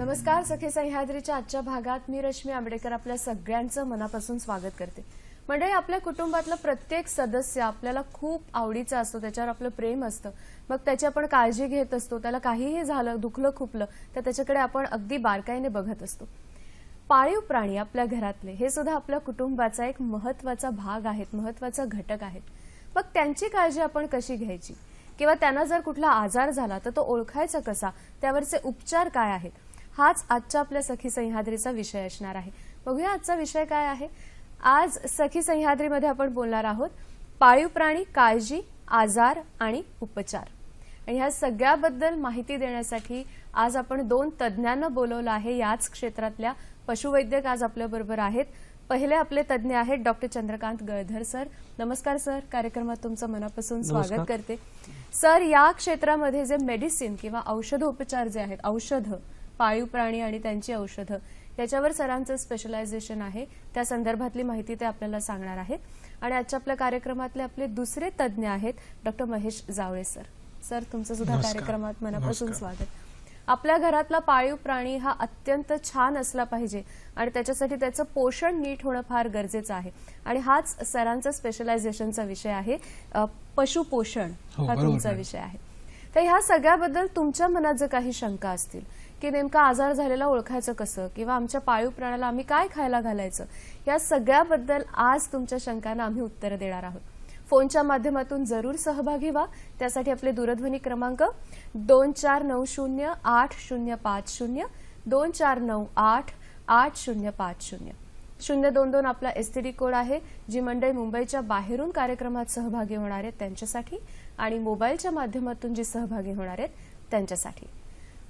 नमस्कार. सखी सह्याद्रीच्या आजच्या भागात मी रश्मी आंबेडकर आपल्या सगळ्यांचं मनापासून स्वागत करते. म्हणजे आपल्या कुटुंबातला प्रत्येक सदस्य आपल्याला खूप आवडीचा असतो, त्याच्यावर आपलं प्रेम असतं. मग त्याची आपण काळजी घेत असतो. त्याला काहीही झालं, दुखलं खुपलं तर त्याच्याकडे आपण अगदी बारकाईने बघत असतो. पाळीव प्राणी आपल्या घरातले हे सुद्धा आपल्या कुटुंबाचा एक महत्त्वाचा भाग आहेत, महत्त्वाचा घटक आहेत. मग त्यांची काळजी आपण कशी घ्यायची किंवा त्यांना जर कुठला आजार झाला तर तो ओळखायचा कसा, त्यावरचे उपचार काय आहेत, हाच आजच्या आपल्या सखी सह्याद्रीचा विषय असणार आहे. बघूया आजचा विषय काय आहे. आज सखी सह्याद्रीमध्ये आपण बोलणार आहोत पाळीव प्राणी काळजी, आजार आणि उपचार. आणि ह्या सगळ्याबद्दल माहिती देण्यासाठी आज आपण दोन तज्ञांना बोलवलं आहे. याच क्षेत्रातल्या पशुवैद्यक आज आपल्या बरोबर आहेत. पहिले आपले तज्ञ आहेत डॉक्टर चंद्रकांत गळधर सर. नमस्कार सर, कार्यक्रमात तुमचं मनापासून स्वागत करते. सर, या क्षेत्रामध्ये जे मेडिसिन किंवा औषधोपचार जे आहेत, औषधं, पाळीव प्राणी आणि त्यांची औषधं, याच्यावर सरांचं स्पेशलायझेशन आहे. त्या संदर्भातली माहिती ते आपल्याला सांगणार आहेत. आणि आजच्या आपल्या कार्यक्रमातले आपले दुसरे तज्ञ आहेत doctor Mahesh Jawale sir. Sir, तुमचं सुद्धा कार्यक्रमात मनापासून स्वागत. आपल्या घरातला पाळीव प्राणी हा अत्यंत छान असला पाहिजे आणि त्याच्यासाठी त्याचं पोषण नीट होणं फार गरजेचं आहे. आणि हाच सरांचा स्पेशलायझेशनचा विषय आहे, पशुपोषण हा तुमचा विषय आहे. तर ह्या सगळ्याबद्दल तुमच्या मनात जर काही शंका असतील की नेमका आजार झालेला ओळखायचं कसं किंवा आमच्या पाळीव प्राण्याला आम्ही काय खायला घालायचं, या सगळ्याबद्दल आज तुमच्या शंकांना आम्ही उत्तरं देणार आहोत. फोनच्या माध्यमातून जरूर सहभागी व्हा. त्यासाठी आपले दूरध्वनी क्रमांक 24908050, 24988050, 022 आपला एसटीडी कोड आहे. जी मंडळी मुंबईच्या बाहेरून कार्यक्रमात सहभागी होणार आहेत त्यांच्यासाठी आणि मोबाईलच्या माध्यमातून जी सहभागी होणार आहेत त्यांच्यासाठी.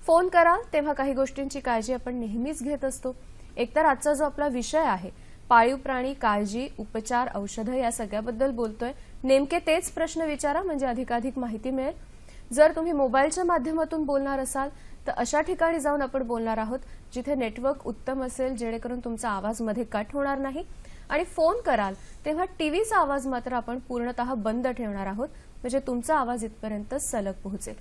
फोन करा तेव्हा काही गोष्टींची काळजी आपण नेहमीच घेत असतो. एकतर आजचा जो आपला विषय आहे पाळीव प्राणी काळजी, उपचार, औषधं, या सगळ्याबद्दल बोलतोय. नेमके तेच प्रश्न विचारा म्हणजे अधिकाधिक माहिती मिळेल. जर तुम्ही मोबाईलच्या माध्यमातून बोलणार असाल तर अशा ठिकाणी जाऊन आपण बोलणार आहोत जिथे नेटवर्क उत्तम असेल, जेणेकरून तुमचा आवाज मध्ये कट होणार नाही. आणि फोन कराल तेव्हा टीव्हीचा आवाज मात्र आपण पूर्णतः बंद ठेवणार आहोत, म्हणजे तुमचा आवाज इथपर्यंत सलग पोहोचेल.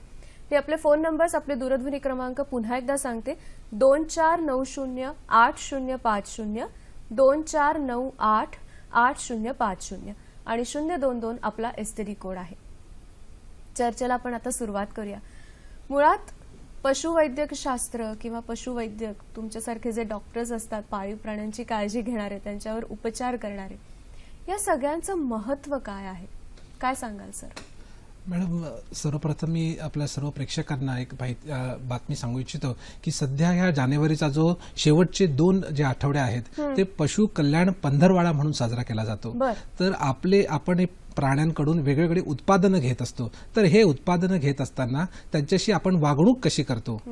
ते आपले फोन नंबर्स, आपले दूरध्वनी क्रमांक पुन्हा एकदा सांगते. 24908050, 24988050 आणि 022 आपला एसटीडी कोड आहे. चर्चेला आपण आता सुरुवात करूया. मुळात पशुवैद्यक शास्त्र किंवा पशुवैद्यक तुमच्यासारखे जे डॉक्टर्स असतात, पाळीव प्राण्यांची काळजी घेणारे, त्यांच्यावर उपचार करणारे, या सगळ्यांचं महत्त्व काय आहे, काय सांगाल सर? मॅडम, सर्वप्रथम मी आपल्या सर्व प्रेक्षकांना एक बातमी सांगू इच्छितो की सध्या ह्या जानेवारीचा जो शेवटचे 2 जे आठवडे आहेत ते पशु कल्याण पंधरवाडा म्हणून साजरा केला जातो. तर आपण प्राण्यांकडून वेगवेगळी उत्पादनं घेत असतो. तर हे उत्पादनं घेत असताना त्यांच्याशी आपण वागणूक कशी करतो,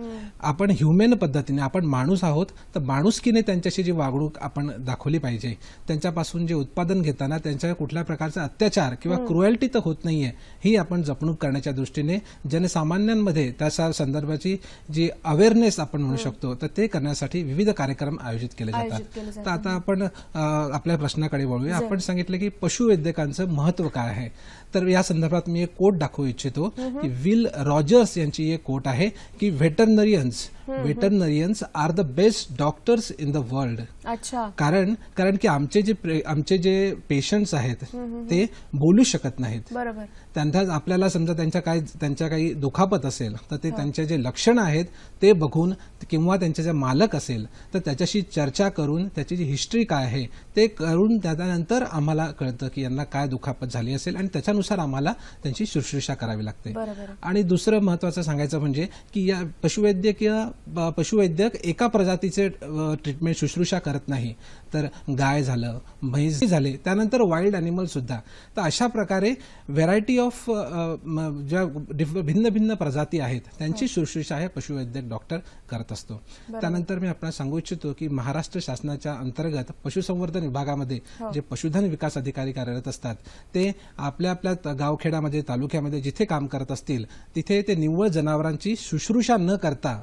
आपण ह्युमन पद्धतीने, आपण माणूस आहोत तर माणुसकीने त्यांच्याशी जी वागणूक आपण दाखवली पाहिजे. त्यांच्यापासून जे उत्पादन घेताना त्यांच्यावर कुठल्या प्रकारचा अत्याचार किंवा क्रुएल्टी तर होत नाहीये, ही आपण जपणूक करण्याच्या दृष्टीने जनसामान्यांमध्ये त्या संदर्भाची जी अवेअरनेस आपण म्हणू शकतो तर ते करण्यासाठी विविध कार्यक्रम आयोजित केले जातात. तर आता आपण आपल्या प्रश्नाकडे वळूया. आपण सांगितलं की पशुवैद्यकांचं महत्त्व काय आहे. तर या संदर्भात मी एक कोट दाखवू इच्छितो की विल रॉजर्स यांची एक कोट आहे की veterinarians are the best doctors in the world. कारण की आमचे जे पेशंट्स आहेत ते बोलू शकत नाहीत. त्यांना आपल्याला समजा त्यांच्या काही दुखापत असेल तर ते त्यांचे जे लक्षण आहेत ते बघून किंवा त्यांचे जे मालक असेल तर त्याच्याशी चर्चा करून त्याची जी हिस्ट्री काय आहे ते करून त्यानंतर आम्हाला कळतं की यांना काय दुखापत झाली असेल आणि त्याच्यानुसार आम्हाला त्यांची शुश्रूषा करावी लागते. आणि दुसरं महत्वाचं सांगायचं म्हणजे की या पशुवैद्यक एका प्रजातीचे ट्रीटमेंट शुश्रूषा करत नाही, तर गाय झालं, म्हैस झाले, त्यानंतर वाईल्ड अॅनिमल सुद्धा. तर अशा प्रकारे व्हेरायटी ऑफ ज्या भिन्न भिन्न प्रजाती आहेत त्यांची शुश्रूषा हे पशुवैद्यक डॉक्टर करत असतो. त्यानंतर मी आपल्याला सांगू इच्छितो की महाराष्ट्र शासनाच्या अंतर्गत पशुसंवर्धन विभागामध्ये जे पशुधन विकास अधिकारी कार्यरत असतात ते आपल्या गावखेड्यामध्ये, तालुक्यामध्ये जिथे काम करत असतील तिथे ते निव्वळ जनावरांची शुश्रूषा न करता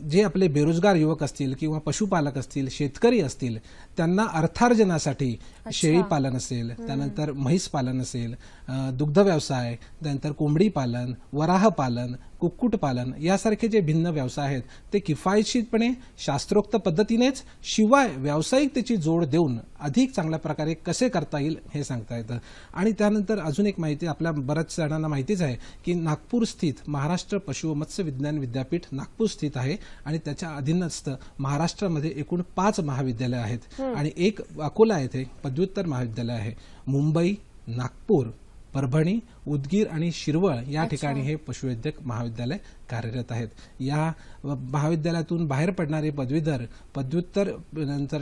जे आपले बेरोजगार युवक असतील किंवा पशुपालक असतील, शेतकरी असतील, त्यांना अर्थार्जनासाठी शेळी पालन असेल, त्यानंतर म्हैस पालन असेल, दुग्ध व्यवसाय, त्यानंतर कोंबडी पालन, वराह पालन, कुक्कुटपालन यासारखे जे भिन्न व्यवसाय आहेत ते किफायतशीरपणे शास्त्रोक्त पद्धतीनेच शिवाय व्यावसायिकतेची जोड देऊन अधिक चांगल्या प्रकारे कसे करता येईल हे सांगता येतं. आणि त्यानंतर अजून एक माहिती आपल्या बऱ्याच जणांना माहितीच आहे की नागपूर स्थित महाराष्ट्र पशु व मत्स्य विज्ञान विद्यापीठ नागपूर स्थित आहे आणि त्याच्या अधीनस्थ महाराष्ट्रामध्ये एकूण 5 महाविद्यालय आहेत आणि एक अकोला येथे पदव्युत्तर महाविद्यालय आहे. मुंबई, नागपूर, परभणी, उदगीर आणि शिरवळ या ठिकाणी हे पशुवैद्यक महाविद्यालय कार्यरत आहेत. या महाविद्यालयातून बाहेर पडणारे पदवीधर पदव्युत्तर नंतर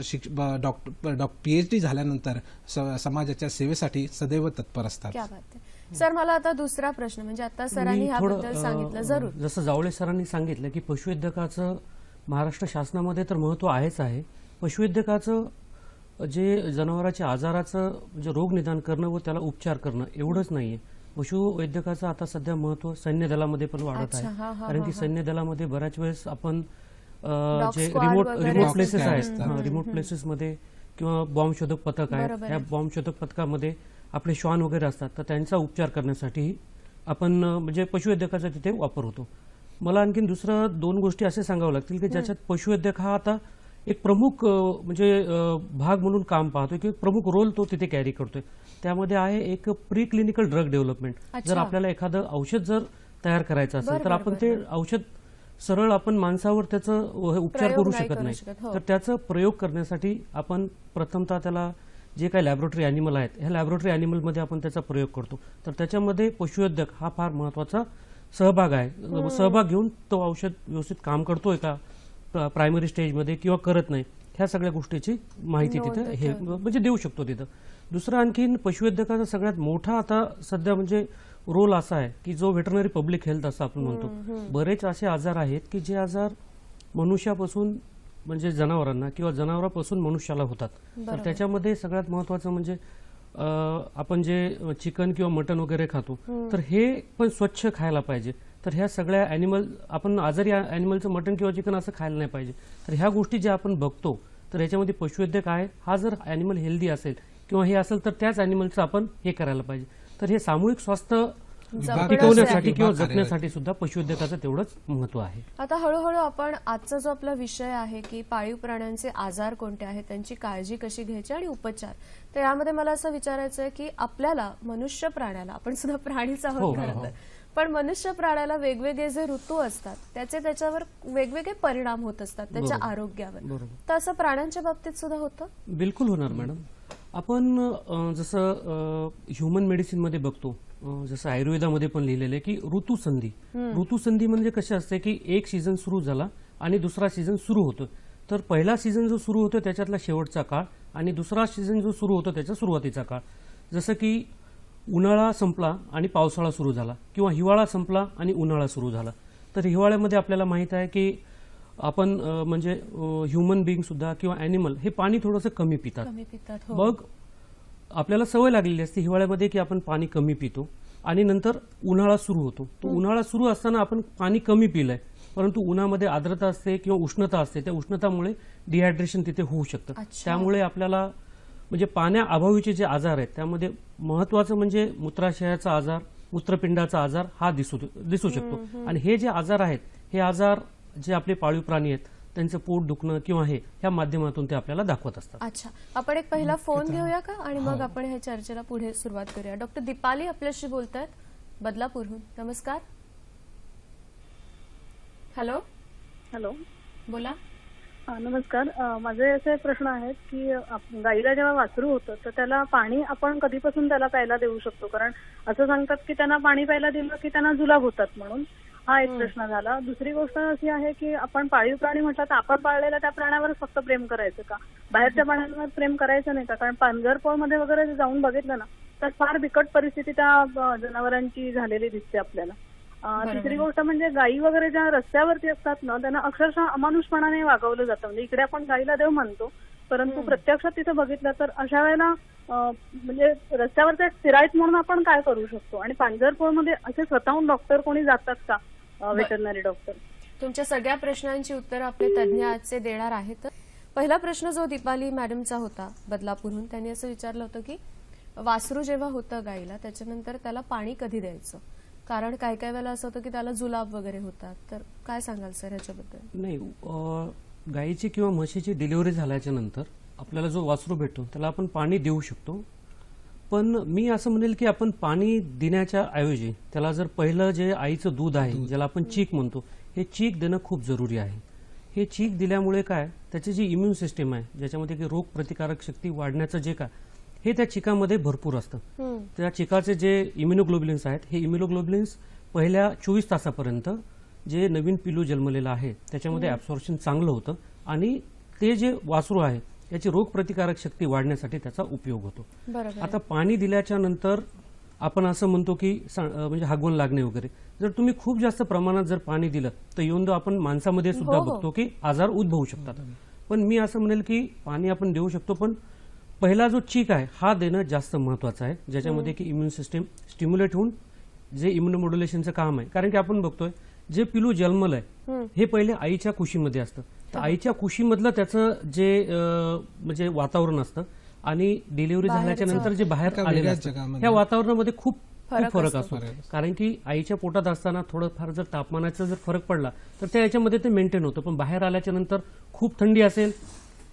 PhD झाल्यानंतर समाजाच्या सेवेसाठी सदैव तत्पर असतात. क्या बात आहे. सर, मला आता दुसरा प्रश्न म्हणजे आता सरांनी ह्याबद्दल सांगितलं. जरूर. जसं जावळे सरांनी सांगितलं की पशुवैद्यकाचं महाराष्ट्र शासनामध्ये तर महत्व आहेच आहे. पशुवैद्यकाचं जे जनावरांच्या आजाराचं म्हणजे रोग निदान करणं व त्याला उपचार करणं एवढंच नाहीये. पशुवैद्यकाचं आता सध्या महत्व सैन्य दलामध्ये पण वाढत आहे. कारण की सैन्य दलामध्ये बऱ्याच वेळेस आपण जे रिमोट प्लेसेस आहेत, रिमोट प्लेसेसमध्ये किंवा बॉम्ब शोधक पथक आहेत, या बॉम्ब शोधक पथकामध्ये आपले श्वान वगैरे असतात, तर त्यांचा उपचार करण्यासाठी आपण म्हणजे पशुवैद्यकाचा तिथे वापर होतो. मला आणखीन दुसरं 2 गोष्टी असे सांगावं लागतील की ज्याच्यात पशुवैद्यक हा आता एक प्रमुख म्हणजे भाग म्हणून काम पाहतोय की प्रमुख रोल तो तिथे कॅरी करतोय. त्यामध्ये आहे एक प्री क्लिनिकल ड्रग डेव्हलपमेंट. जर आपल्याला एखादं औषध जर तयार करायचं असेल तर आपण ते औषध सरळ आपण माणसावर त्याचं उपचार करू शकत नाही. तर त्याचा प्रयोग करण्यासाठी आपण प्रथमतः त्याला जे काही लॅबोरेटरी अॅनिमल आहेत, ह्या लॅबोरेटरी अॅनिमलमध्ये आपण त्याचा प्रयोग करतो. तर त्याच्यामध्ये पशुवैद्यक हा फार महत्वाचा सहभाग आहे. सहभाग घेऊन तो औषध व्यवस्थित काम करतोय का प्रायमरी स्टेजमध्ये किंवा करत नाही, ह्या सगळ्या गोष्टीची माहिती तिथं हे म्हणजे देऊ शकतो तिथं. दुसरं आणखीन पशुवैद्यकाचा सगळ्यात मोठा आता सध्या म्हणजे रोल असा आहे की जो व्हेटरनरी पब्लिक हेल्थ असं आपण म्हणतो. बरेच असे आजार आहेत की जे आजार मनुष्यापासून म्हणजे जनावरांना किंवा जनावरांपासून मनुष्याला होतात. तर त्याच्यामध्ये सगळ्यात महत्वाचं म्हणजे आपण जे चिकन किंवा मटन वगैरे खातो तर हे पण स्वच्छ खायला पाहिजे. तर ह्या सगळ्या अॅनिमल आपण आजारी अॅनिमलचं मटन किंवा चिकन असं खायला नाही पाहिजे. तर ह्या गोष्टी ज्या आपण बघतो तर याच्यामध्ये पशुवैद्यक आहे. हा जर अॅनिमल हेल्दी असेल किंवा हे असेल तर त्याच अॅनिमलचं आपण हे करायला पाहिजे. तर हे सामूहिक स्वास्थ्य टिकवण्यासाठी किंवा जपण्यासाठी सुद्धा पशुवैद्यकाचं तेवढंच महत्व आहे. आता हळूहळू आपण आजचा जो आपला विषय आहे की पाळीव प्राण्यांचे आजार कोणते आहेत, त्यांची काळजी कशी घ्यायची आणि उपचार, तर यामध्ये मला असं विचारायचं आहे की आपल्याला मनुष्य प्राण्याला, आपण सुद्धा प्राणीच आहोत खरं तर, पण मनुष्य प्राण्याला वेगवेगळे जे ऋतू असतात त्याचे त्याच्यावर वेगवेगळे परिणाम होत असतात त्याच्या आरोग्यावर. तर असं प्राण्यांच्या बाबतीत सुद्धा होतं? बिलकुल होणार मॅडम. आपण जसं ह्युमन मेडिसिन मध्ये बघतो, जसं आयुर्वेदामध्ये पण लिहिलेलं आहे की ऋतुसंधी. ऋतुसंधी म्हणजे कसे असते की एक सीझन सुरू झाला आणि दुसरा सीझन सुरू होतो. तर पहिला सीझन जो सुरू होतो त्याच्यातला शेवटचा काळ आणि दुसरा सीझन जो सुरू होतो त्याचा सुरुवातीचा काळ. जसं की उन्हाळा संपला आणि पावसाळा सुरू झाला किंवा हिवाळा संपला आणि उन्हाळा सुरू झाला. तर हिवाळ्यामध्ये आपल्याला माहित आहे की आपण म्हणजे ह्युमन बिईंग सुद्धा किंवा अॅनिमल हे पाणी थोडंसं कमी पितात. मग आपल्याला सवय लागलेली असते हिवाळ्यामध्ये की आपण पाणी कमी पितो आणि नंतर उन्हाळा सुरू होतो. तो उन्हाळा सुरू असताना आपण पाणी कमी पिलंय, परंतु उन्हामध्ये आर्द्रता असते किंवा उष्णता असते, त्या उष्णतामुळे डिहायड्रेशन तिथे होऊ शकतं. त्यामुळे आपल्याला म्हणजे पाण्याअभावीचे जे आजार आहेत त्यामध्ये महत्वाचं म्हणजे मूत्राशयाचा आजार, मूत्रपिंडाचा आजार हा दिसू शकतो. आणि हे जे आजार आहेत हे आजार जे आपले पाळीव प्राणी आहेत त्यांचं पोट दुखणं किंवा हे ह्या माध्यमातून ते आपल्याला दाखवत असतात. अच्छा, आपण एक पहिला फोन घेऊया का आणि मग आपण ह्या चर्चेला पुढे सुरुवात करूया. डॉक्टर दीपाली आपल्याशी बोलतायत बदलापूरहून. नमस्कार. हॅलो. हॅलो, बोला. नमस्कार. माझे असे प्रश्न आहेत की गाईला जेव्हा वासरू होतं तर त्याला पाणी आपण कधीपासून त्याला प्यायला देऊ शकतो? कारण असं सांगतात की त्यांना पाणी प्यायला दिलं की त्यांना जुलाब होतात म्हणून. हा एक प्रश्न झाला. दुसरी गोष्ट अशी आहे की आपण पाळीव प्राणी म्हटलं तर आपण पाळलेल्या त्या प्राण्यावर फक्त प्रेम करायचं का, बाहेरच्या प्राण्यांवर प्रेम करायचं नाही का? कारण पांजरपोळमध्ये वगैरे जाऊन बघितलं ना तर फार बिकट परिस्थिती त्या जनावरांची झालेली दिसते आपल्याला. तिसरी गोष्ट म्हणजे गायी वगैरे ज्या रस्त्यावरती असतात ना त्यांना अक्षरशः अमानुषपणाने वागवलं जातं. म्हणजे इकडे आपण गायीला देव म्हणतो परंतु प्रत्यक्षात तिथं बघितलं तर अशा वेळेला म्हणजे रस्त्यावरचा एक सिराईत म्हणून आपण काय करू शकतो? आणि पांजरपोळमध्ये असे स्वतःहून डॉक्टर कोणी जातात का, व्हेटरनरी डॉक्टर? तुमच्या सगळ्या प्रश्नांची उत्तरं आपले तज्ज्ञ आजचे देणार आहेत. पहिला प्रश्न जो दीपाली मॅडमचा होता बदलापूरहून, त्यांनी असं विचारलं होतं की वासरू जेव्हा होतं गाईला त्याच्यानंतर त्याला पाणी कधी द्यायचं, कारण काही काही वेळेला असं होतं की त्याला जुलाब वगैरे होतात, तर काय सांगाल सर ह्याच्याबद्दल? नाही, गाईची किंवा म्हशीची डिलिव्हरी झाल्याच्या नंतर आपल्याला जो वासरू भेटतो त्याला आपण पाणी देऊ शकतो. पण मी असं म्हणेल की आपण पाणी देण्याच्या ऐवजी त्याला जर पहिलं जे आईचं दूध आहे, ज्याला आपण चीक म्हणतो, हे चीक देणं खूप जरुरी आहे. हे चीक दिल्यामुळे काय, त्याची जी इम्युन सिस्टीम आहे, ज्याच्यामध्ये की रोग प्रतिकारक शक्ती वाढण्याचं जे काय, हे त्या चिकामध्ये भरपूर असतं. त्या चिकाचे जे इम्युनोग्लोब्युलिन्स आहेत, हे इम्युनोग्लोब्युलिन्स पहिल्या 24 तासापर्यंत जे नवीन पिलू जन्मलेलं आहे त्याच्यामध्ये ऍब्सॉर्प्शन चांगलं होतं आणि ते जे वासरू आहे याची रोग प्रतिकारक शक्ती वाढण्यासाठी त्याचा उपयोग होतो. बरोबर. आता पाणी दिल्याच्या नंतर आपण असं म्हणतो की म्हणजे हागवण लागणे वगैरे, जर तुम्ही खूप जास्त प्रमाणात जर पाणी दिलं तर येऊन आपण माणसामध्ये सुद्धा बघतो की आजार उद्भवू शकतात. पण मी असं म्हणेल की पाणी आपण देऊ शकतो, पण पहिला जो चीक आहे हा देणं जास्त महत्वाचं आहे, ज्याच्यामध्ये की इम्युन सिस्टीम स्टिम्युलेट होऊन जे इम्युनोमॉड्युलेशनचं काम आहे. कारण की आपण बघतोय जे पिलू जन्मलंय हे पहिले आईच्या कुशीमध्ये असतं, तर आईच्या कुशीमधलं त्याचं जे म्हणजे वातावरण असतं आणि डिलिव्हरी झाल्याच्या नंतर जे बाहेर आलेलं असतं ह्या वातावरणामध्ये खूप फरक असतो. कारण की आईच्या पोटात असताना थोडंफार जर तापमानाचा जर फरक पडला तर त्या याच्यामध्ये ते मेंटेन होतं, पण बाहेर आल्याच्या नंतर खूप थंडी असेल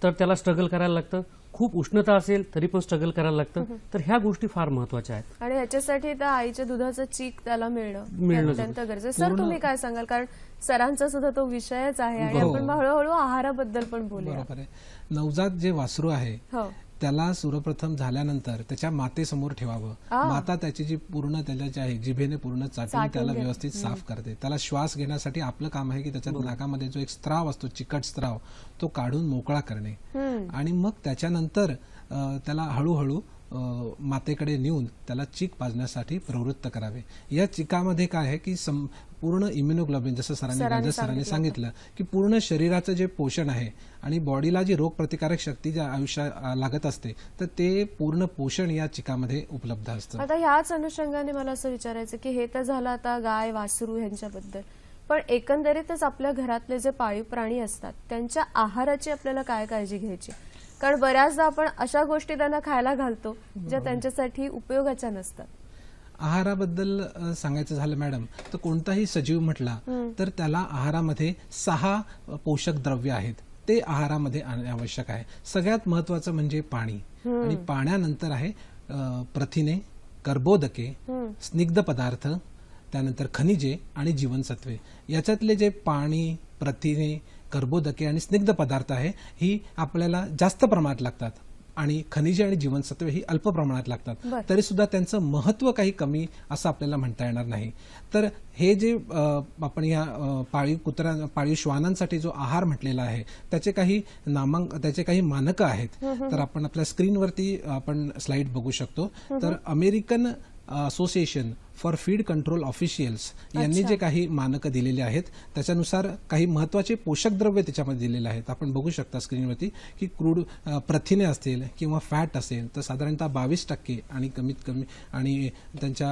तर त्याला स्ट्रगल करायला लागतं, खूप उष्णता असेल तरी पण स्ट्रगल करायला लागतं. तर ह्या गोष्टी फार महत्वाच्या आहेत आणि ह्याच्यासाठी त्या आईच्या दुधाचं चीक त्याला मिळणं अत्यंत गरजेचं. सर तुम्ही काय सांगाल, कारण सरांचा सुद्धा तो विषयच आहे आणि आपण हळूहळू आहाराबद्दल पण बोलूया. बरोबर आहे. नवजात जे वासरू आहे त्याला सर्वप्रथम झाल्यानंतर त्याच्या मातेसमोर ठेवावं. माता त्याची जी पूर्ण त्याच्या जे आहे जिभेने पूर्ण चाटून त्याला व्यवस्थित साफ करते. त्याला श्वास घेण्यासाठी आपलं काम आहे की त्याच्या नाकामध्ये जो एक स्त्राव असतो, चिकट स्त्राव, तो काढून मोकळा करणे आणि मग त्याच्यानंतर त्याला हळूहळू मातेकडे नेऊन त्याला चीक पाजण्यासाठी प्रवृत्त करावे. या चिकामध्ये काय आहे की पूर्ण इम्युनोग्लोबिन, जसं सरांनी सांगितलं की पूर्ण शरीराचं जे पोषण आहे आणि बॉडीला जी रोगप्रतिकारक शक्ती ज्या आयुष्यात लागत असते तर ते पूर्ण पोषण या चिकामध्ये उपलब्ध असतं. आता ह्याच अनुषंगाने मला असं विचारायचं की हे तर झालं आता गाय वासरू ह्यांच्याबद्दल, पण एकंदरीतच आपल्या घरातले जे पाळीव प्राणी असतात त्यांच्या आहाराची आपल्याला काय काळजी घ्यायची? कारण बऱ्याचदा आपण अशा गोष्टी त्यांना खायला घालतो ज्या त्यांच्यासाठी उपयोगाच्या नसतात. आहाराबद्दल सांगायचं झालं मॅडम तर कोणताही सजीव म्हटला तर त्याला आहारामध्ये 6 पोषक द्रव्य आहेत, ते आहारामध्ये आणणे आवश्यक आहे. सगळ्यात महत्वाचं म्हणजे पाणी आणि पाण्यानंतर आहे प्रथिने, कर्बोदके, स्निग्ध पदार्थ, त्यानंतर खनिजे आणि जीवनसत्वे. याच्यातले जे पाणी, प्रथिने, कर्बोदके आणि स्निग्ध पदार्थ आहे ही आपल्याला जास्त प्रमाणात लागतात आणि खनिजे आणि जीवनसत्वे ही अल्प प्रमाणात लागतात. तरी सुद्धा त्यांचं महत्व काही कमी असं आपल्याला म्हणता येणार नाही. तर हे जे आपण या पाळीव श्वानांसाठी जो आहार म्हटलेला आहे त्याचे काही मानकं आहेत. तर आपण आपल्या स्क्रीनवरती आपण स्लाइड बघू शकतो. तर American association for feed control officials यांनी जे काही मानकं दिलेले आहेत त्याच्यानुसार काही महत्वाचे पोषक द्रव्य त्याच्यामध्ये दिलेले आहेत. आपण बघू शकता स्क्रीनवरती की क्रूड प्रथिने असतील किंवा फॅट असेल तर साधारणतः 22% आणि कमीत कमी आणि त्यांच्या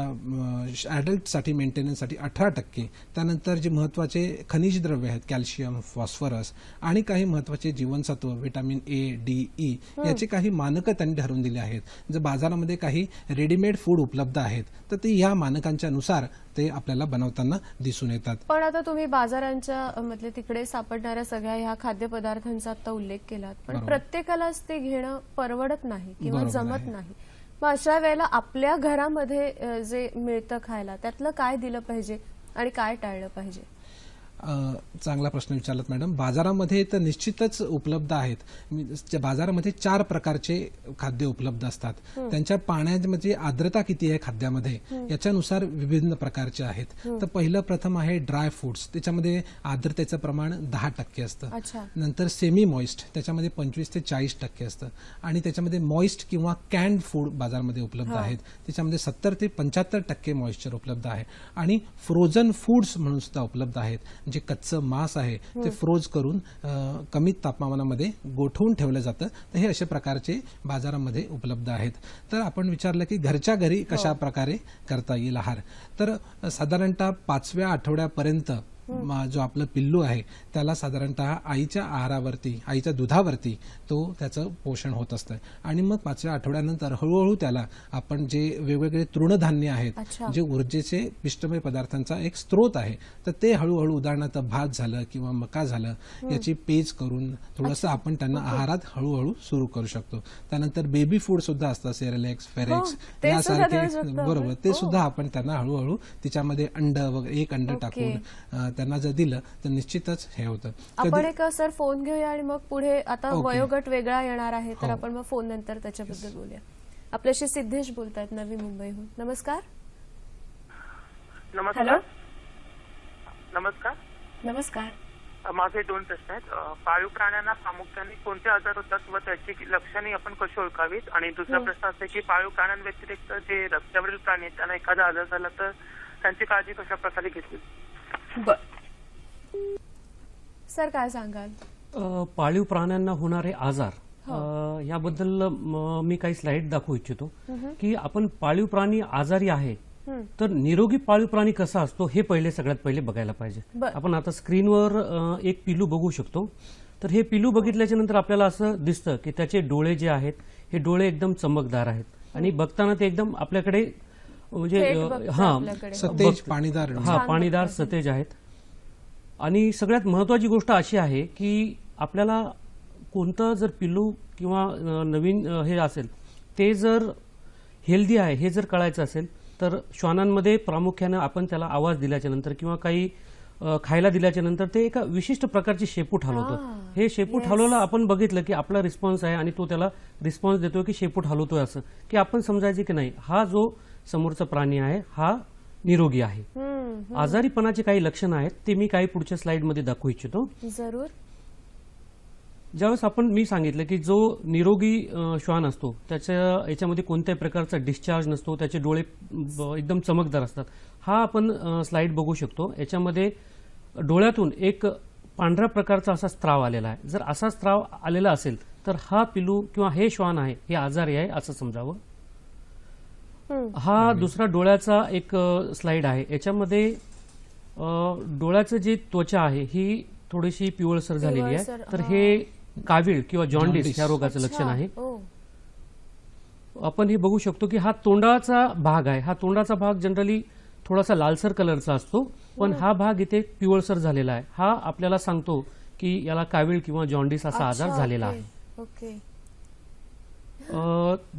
ॲडल्टसाठी मेंटेनन्ससाठी 18%. त्यानंतर जे महत्वाचे खनिज द्रव्य आहेत कॅल्शियम, फॉस्फरस आणि काही महत्वाचे जीवनसत्व व्हिटॅमिन ए, डी, ई याचे काही मानकं त्यांनी ठरवून दिले आहेत. जर बाजारामध्ये काही रेडीमेड फूड उपलब्ध आहेत तर ते या मानकांच्या नुसार ते आपल्याला बनवताना दिसून येतात. पण आता तुम्ही बाजारांच्या मधले तिकडे सापडणाऱ्या सगळ्या ह्या खाद्यपदार्थांचा आता उल्लेख केलात, पण प्रत्येकालाच ते घेणं परवडत नाही किंवा जमत नाही. मग अशा वेळेला आपल्या घरामध्ये जे मिळतं खायला त्यातलं काय दिलं पाहिजे आणि काय टाळलं पाहिजे? चांगला प्रश्न विचारलात मॅडम. बाजारामध्ये तर निश्चितच उपलब्ध आहेत. बाजारामध्ये 4 प्रकारचे खाद्य उपलब्ध असतात. त्यांच्या पाण्यामध्ये आर्द्रता किती आहे खाद्यामध्ये याच्यानुसार विभिन्न प्रकारचे आहेत. तर पहिलं प्रथम आहे ड्राय फूड्स, त्याच्यामध्ये आर्द्रतेचं प्रमाण 10% असतं. नंतर सेमी मॉइस्ट, त्याच्यामध्ये 25 ते 40% असतं. आणि त्याच्यामध्ये मॉइस्ट किंवा कॅन्ड फूड बाजारामध्ये उपलब्ध आहेत, त्याच्यामध्ये 70 ते 75% मॉइश्चर उपलब्ध आहे. आणि फ्रोझन फूड्स म्हणून सुद्धा उपलब्ध आहेत. जे कच्चं मांस आहे ते फ्रोज करून कमी तापमानामध्ये गोठवून ठेवलं जातं. तर हे अशा प्रकारचे बाजारामध्ये उपलब्ध आहेत. तर आपण विचारलं की घरच्या घरी कशा प्रकारे करता येईल आहार, तर साधारणतः 5व्या आठवड्यापर्यंत जो आपलं पिल्लू आहे त्याला साधारणतः आईच्या आहारावरती, आईच्या दुधावरती तो त्याचं पोषण होत असतं. आणि मग 5व्या आठवड्यानंतर हळूहळू त्याला आपण जे वेगवेगळे तृणधान्य आहेत, अच्छा. जे ऊर्जेचे पिष्टमय पदार्थांचा एक स्रोत आहे, तर ते हळूहळू उदाहरणार्थ भात झालं किंवा मका झालं याची पेज करून थोडंसं आपण त्यांना आहारात हळूहळू सुरू करू शकतो. त्यानंतर बेबी फूड सुद्धा असतं, सेरेलेक्स, फेरेक्स ते सुद्धा यासारखे, देऊ शकतो आपण. बरोबर, ते सुद्धा आपण त्यांना हळूहळू तिच्यामध्ये अंड वगैरे एक अंड टाकून त्यांना जर दिलं तर निश्चितच हे होतं. आपण एक सर फोन घेऊया आणि मग पुढे आता ओके. वयोगट वेगळा येणार आहे तर हो. आपण मग फोन नंतर त्याच्याबद्दल बोलूया. आपल्याशी सिद्धेश बोलतायत नवी मुंबईहून. नमस्कार. नमस्कार. हॅलो. नमस्कार. नमस्कार. माझे 2 प्रश्न आहेत. पाळीव प्राण्यांना प्रामुख्याने कोणते आजार होतात व त्याची लक्षणे आपण कशी ओळखावीत? आणि दुसरा प्रश्न असा आहे की पाळीव प्राण्यांव्यतिरिक्त जे रस्त्यावरील प्राणी आहेत त्यांना एखादा आजार झाला तर त्यांची काळजी कशा प्रकारे घेतली? सर काय सांगाल? पाळीव प्राण्यांना होणारे आजार याबद्दल मी काही स्लाइड दाखवू इच्छितो की आपण पाळीव प्राणी आजारी आहे तर निरोगी पाळीव प्राणी कसा असतो हे सगळ्यात पहिले बघायला पाहिजे. आपण आता स्क्रीनवर एक पिलू बघू शकतो. तर हे पिलू बघितल्याच्या नंतर आपल्याला असं दिसतं की त्याचे डोळे जे आहेत हे डोळे एकदम चमकदार आहेत आणि बघताना ते एकदम आपल्याकडे म्हणजे सतेज पाणीदार पाणीदार सतेज आहेत. आणि सगळ्यात महत्वाची गोष्ट अशी आहे की आपल्याला कोणतं जर पिल्लू किंवा नवीन हे असेल ते जर हेल्दी आहे हे जर कळायचं असेल तर श्वानांमध्ये प्रामुख्याने आपण त्याला आवाज दिल्याच्या नंतर किंवा काही खायला दिल्याच्या नंतर ते एका विशिष्ट प्रकारची शेपूट हलवतं. हे शेपूट हलवलं आपण बघितलं की आपला रिस्पॉन्स आहे आणि तो त्याला रिस्पॉन्स देतोय की शेपूट हलवतोय असं की आपण समजायचे की नाही हा जो समोरचा प्राणी आहे हा निरोगी आहे. आजारीपणाचे काही लक्षणं आहेत ते मी काही पुढच्या स्लाइडमध्ये दाखवू इच्छितो. जरूर. ज्यावेळेस मी सांगितलं की जो निरोगी श्वान असतो त्याच्या याच्यामध्ये कोणत्याही प्रकारचा डिस्चार्ज नसतो, त्याचे डोळे एकदम चमकदार असतात. हा आपण स्लाइड बघू शकतो. याच्यामध्ये डोळ्यातून एक पांढऱ्या प्रकारचा असा स्त्राव आलेला आहे. जर असा स्त्राव आलेला असेल तर हा पिलू किंवा हे श्वान आहे हे आजारी आहे असं समजावं. हा दुसरा डोळ्याचा एक स्लाइड आहे. याच्यामध्ये डोळ्याचं जे त्वचा आहे ही थोडीशी पिवळसर झालेली आहे. तर हे कावीळ किंवा जॉन्डिस या रोगाचं लक्षण आहे. आपण हे बघू शकतो की हा तोंडाचा भाग आहे. हा तोंडाचा भाग जनरली थोडासा लालसर कलरचा असतो पण हा भाग इथे पिवळसर झालेला आहे. हा आपल्याला सांगतो की याला कावीळ किंवा जॉन्डिस असा आजार झालेला आहे. ओके.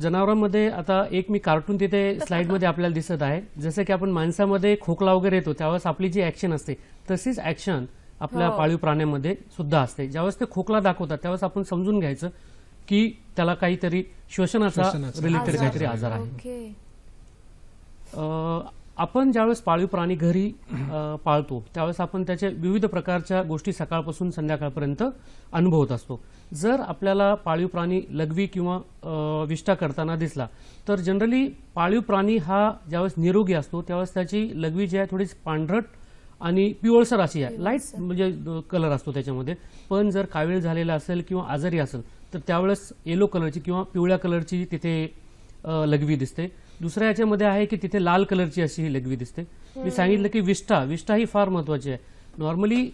जनावरांमध्ये आता एक मी कार्टून तिथे स्लाइडमध्ये आपल्याला दिसत आहे. जसं की आपण माणसामध्ये खोकला वगैरे येतो त्यावेळेस आपली जी ऍक्शन असते तशीच ऍक्शन आपल्या पाळीव प्राण्यामध्ये सुद्धा असते. ज्यावेळेस ते खोकला दाखवतात त्यावेळेस आपण समजून घ्यायचं की त्याला काहीतरी श्वसनाचा रिलेटेड काहीतरी आजार आहे. आपण ज्यावेळेस पाळीव प्राणी घरी पाळतो त्यावेळेस आपण त्याच्या विविध प्रकारच्या गोष्टी सकाळपासून संध्याकाळपर्यंत अनुभवत असतो. जर आपल्याला पाळीव प्राणी लघवी किंवा विष्ठा करताना दिसला तर जनरली पाळीव प्राणी हा ज्यावेळेस निरोगी असतो त्यावेळेस त्याची लघवी जी आहे थोडी पांढरट आणि पिवळसर अशी आहे, लाईट म्हणजे कलर असतो त्याच्यामध्ये. पण जर कावीळ झालेला असेल किंवा आजारी असेल तर त्यावेळेस येलो कलरची किंवा पिवळ्या कलरची तिथे लघवी दिसते. दुसऱ्या याच्यामध्ये आहे की तिथे लाल कलरची अशी ही लघवी दिसते. मी सांगितलं की विष्ठा ही फार महत्वाची आहे. नॉर्मली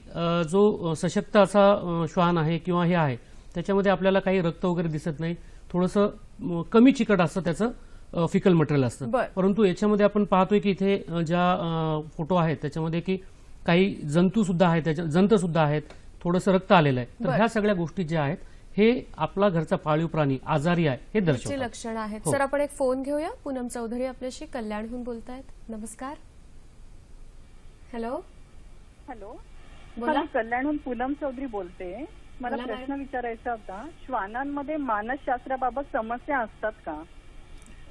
जो सशक्त असा श्वान आहे किंवा हे आहे त्याच्यामध्ये आपल्याला काही रक्त वगैरे दिसत नाही, थोडंसं कमी चिकट असतं त्याचं फिकल मटेरियल असतं. परंतु याच्यामध्ये आपण पाहतोय की इथे ज्या फोटो आहेत त्याच्यामध्ये की काही जंतू सुद्धा आहेत, जंत सुद्धा आहेत, थोडंसं रक्त आलेलं आहे. तर ह्या सगळ्या गोष्टी ज्या आहेत हे आपला घरचा पाळीव प्राणी आजारी आहे हे दर्शवतात. लक्षणं आहेत. सर आपण एक फोन घेऊया. पूनम चौधरी आपल्याशी कल्याणहून बोलतायत. नमस्कार. हॅलो. बोला. कल्याणहून पूनम चौधरी बोलते. मला प्रश्न विचारायचा होता. श्वानांमध्ये मानसशास्त्राबाबत समस्या असतात का?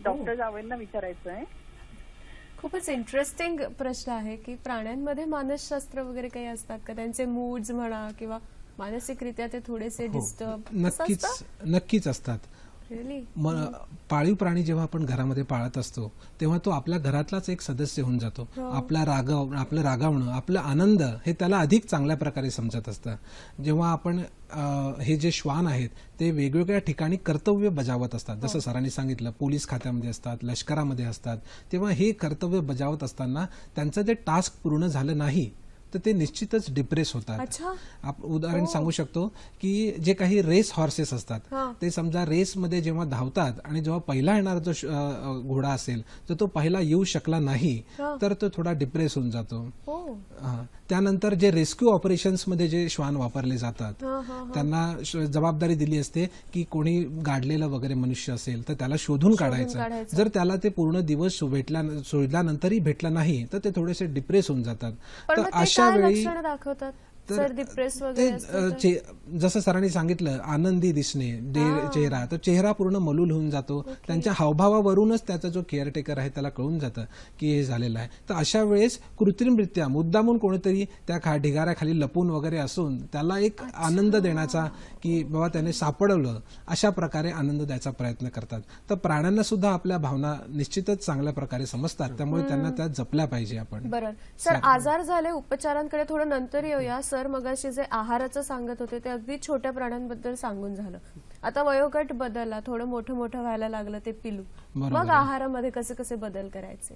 डॉक्टर जावेंना विचारायचं आहे. खूपच इंटरेस्टिंग प्रश्न आहे की प्राण्यांमध्ये मानसशास्त्र वगैरे काही असतात का? त्यांचे मूड्स म्हणा किंवा मानसिकरित्या ते थोडेसे डिस्टर्ब? नक्कीच असतात. पाळीव प्राणी जेव्हा आपण घरामध्ये पाळत असतो तेव्हा तो आपल्या घरातलाच एक सदस्य होऊन जातो. आपलं रागावणं, आपलं आनंद हे त्याला अधिक चांगल्या प्रकारे समजत असतं. जेव्हा आपण हे जे श्वान आहेत ते वेगवेगळ्या ठिकाणी कर्तव्य बजावत असतात, जसं सरांनी सांगितलं पोलीस खात्यामध्ये असतात, लष्करामध्ये असतात, तेव्हा हे कर्तव्य बजावत असताना त्यांचं ते टास्क पूर्ण झालं नाही तर ते निश्चितच डिप्रेस होतात. अच्छा. उदाहरण सांगू शकतो की जे काही रेस हॉर्सेस असतात हा. ते समजा रेसमध्ये जेव्हा धावतात आणि जेव्हा पहिला येणारा जो घोडा असेल तर तो पहिला येऊ शकला नाही हा. तर तो थोडा डिप्रेस होऊन जातो. हो. त्यानंतर जे रेस्क्यू ऑपरेशन्स मध्ये जे श्वान वापरले जातात हा, हा, हा. त्यांना जबाबदारी दिली असते की कोणी गाडलेलं वगैरे मनुष्य असेल तर त्याला शोधून काढायचं. काढायचं. जर त्याला ते पूर्ण दिवस शोधल्यानंतरही भेटलं नाही तर ते थोडेसे डिप्रेस होऊन जातात. पण तर मग ते अशा काय वेळी लक्षणं दाखवतात तर सर डिप्रेस वगैरे असतं तर? जसं सरांनी सांगितलं आनंदी दिसणे चेहरा, तर चेहरा पूर्ण मलूल होऊन जातो. त्यांच्या हावभावावरूनच त्याचा जो केअरटेकर आहे त्याला कळून जातं की हे झालेलं आहे. तर अशा वेळेस कृत्रिमरित्या मुद्दामून कोणीतरी त्या ढिगाऱ्याखाली लपून वगैरे असून त्याला एक आनंद देण्याचा की बाबा त्याने सापडवलं अशा प्रकारे आनंद द्यायचा प्रयत्न करतात. तर प्राण्यांना सुद्धा आपल्या भावना निश्चितच चांगल्या प्रकारे समजतात, त्यामुळे त्यांना त्या जपल्या पाहिजे आपण. बरं सर, आजार झाले उपचारांकडे थोडं नंतर येऊया. सर मगाशी जे आहाराचं सांगत होते ते अगदी छोट्या प्राण्यांबद्दल सांगून झालं. आता वयोगट बदलला, थोडं मोठं व्हायला लागलं ते पिलू, मग आहारामध्ये कसे कसे बदल करायचे?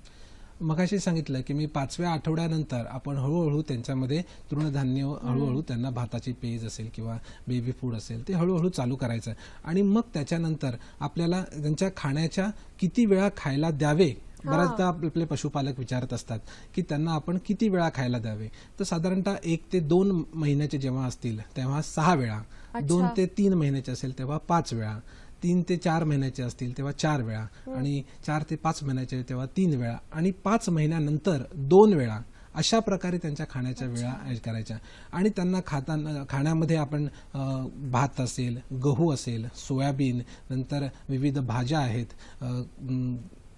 मगाशी सांगितलं की मी 5व्या आठवड्यानंतर आपण हळूहळू त्यांच्यामध्ये तृणधान्य हळूहळू त्यांना भाताची पेज असेल किंवा बेबी फूड असेल ते हळूहळू चालू करायचं आणि मग त्याच्यानंतर आपल्याला त्यांच्या खाण्याच्या किती वेळा खायला द्यावे. बऱ्याचदा आपले पशुपालक विचारत असतात की त्यांना आपण किती वेळा खायला द्यावे. तर साधारणतः 1 ते 2 महिन्याचे जेव्हा असतील तेव्हा 6 वेळा, 2 ते 3 महिन्याचे असेल तेव्हा 5 वेळा, 3 ते 4 महिन्याचे असतील तेव्हा 4 वेळा आणि 4 ते 5 महिन्याचे तेव्हा 3 वेळा आणि 5 महिन्यानंतर 2 वेळा. अशा प्रकारे त्यांच्या खाण्याच्या वेळा करायच्या आणि त्यांना खाण्यामध्ये आपण भात असेल, गहू असेल, सोयाबीन, नंतर विविध भाज्या आहेत,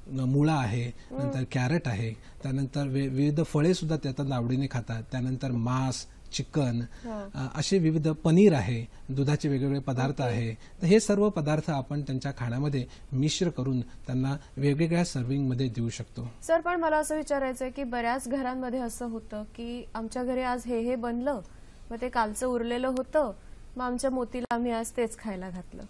मुळा आहे, नंतर कॅरेट आहे, त्यानंतर विविध फळे सुद्धा त्यात आवडीने खातात. त्यानंतर मांस, चिकन, असे विविध पनीर आहे, दुधाचे वेगवेगळे पदार्थ आहे. तर हे सर्व पदार्थ आपण त्यांच्या खाण्यामध्ये मिश्र करून त्यांना वेगवेगळ्या सर्विंगमध्ये देऊ शकतो. सर पण मला असं विचारायचं आहे की बऱ्याच घरांमध्ये असं होतं की आमच्या घरी आज हे बनलं, मग ते कालचं उरलेलं होतं, मग आमच्या मोतीला आम्ही आज तेच खायला घातलं.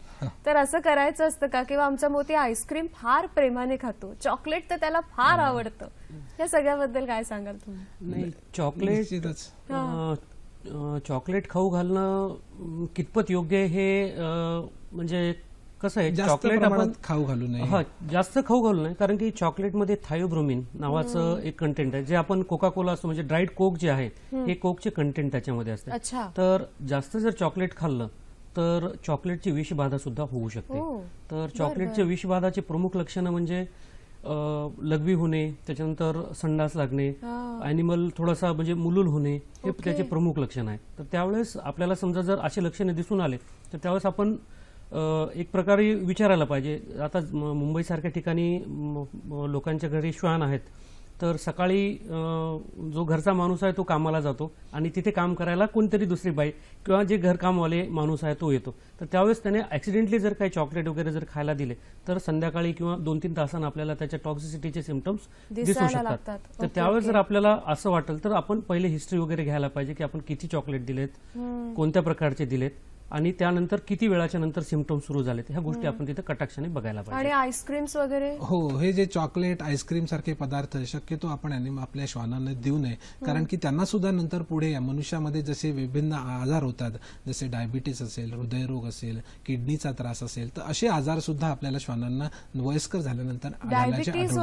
तर असं करायचं असतं का? किंवा आमचा मोती आईस्क्रीम फार प्रेमाने खातो, चॉकलेट तर त्याला फार आवडतं, या सगळ्याबद्दल काय सांगाल तुम्ही? नाही, चॉकलेट खाऊ घालणं कितपत योग्य आहे हे म्हणजे कसं आहे, चॉकलेट आपण खाऊ घालू नये. जास्त खाऊ घालू नये, कारण की चॉकलेटमध्ये थायोब्रोमिन नावाचं एक कंटेंट आहे, जे आपण कोका कोला असतो म्हणजे ड्राईड कोक जे आहे हे कोकचे कंटेंट त्याच्यामध्ये असते. तर जास्त जर चॉकलेट खाल्लं तर चॉकलेटची विषबाधा सुद्धा होऊ शकते. तर चॉकलेटच्या विषबाधाची प्रमुख लक्षणं म्हणजे लघवी होणे, त्याच्यानंतर संडास लागणे, अॅनिमल थोडासा म्हणजे मुलूल होणे, हे त्याचे प्रमुख लक्षण आहे. तर त्यावेळेस आपल्याला समजा जर असे लक्षणे दिसून आले तर त्यावेळेस आपण एक प्रकारे विचारायला पाहिजे. आता मुंबईसारख्या ठिकाणी लोकांच्या घरी श्वान आहेत, तर सकाळी जो घरचा माणूस आहे तो कामाला जातो आणि तिथे काम करायला कोणतरी दुसरी बाई किंवा जे घरकामवाले माणूस आहे तो येतो. तर त्यावेळेस त्याने ऍक्सिडेंटली जर काही चॉकलेट वगैरे जर खायला दिले तर संध्याकाळी किंवा 2-3 तासांना आपल्याला त्याच्या टॉक्सिसिटीचे सिम्पटम्स दिसू शकतात. तर त्यावेळेस जर आपल्याला असं वाटेल तर आपण पहिले हिस्ट्री वगैरे घ्यायला पाहिजे की आपण किती चॉकलेट दिलेत, कोणत्या प्रकारचे दिलेत आणि त्यानंतर किती वेळाच्या नंतर सिम्पटम सुरू झालेत, ह्या गोष्टी आपण तिथे कटाक्षाने बघायला पाहिजे. आणि आईस्क्रीम्स वगैरे, हो, हे जे चॉकलेट, आईस्क्रीम सारखे पदार्थ शक्यतो आपण आपल्या श्वानांना देऊ नये, कारण की त्यांना सुद्धा नंतर पुढे मनुष्यामध्ये जसे विभिन्न आजार होतात, जसे डायबिटीस असेल, हृदयरोग असेल, किडनीचा त्रास असेल, तर असे आजार सुद्धा आपल्याला श्वानांना वयस्कर झाल्यानंतर डायबिटीस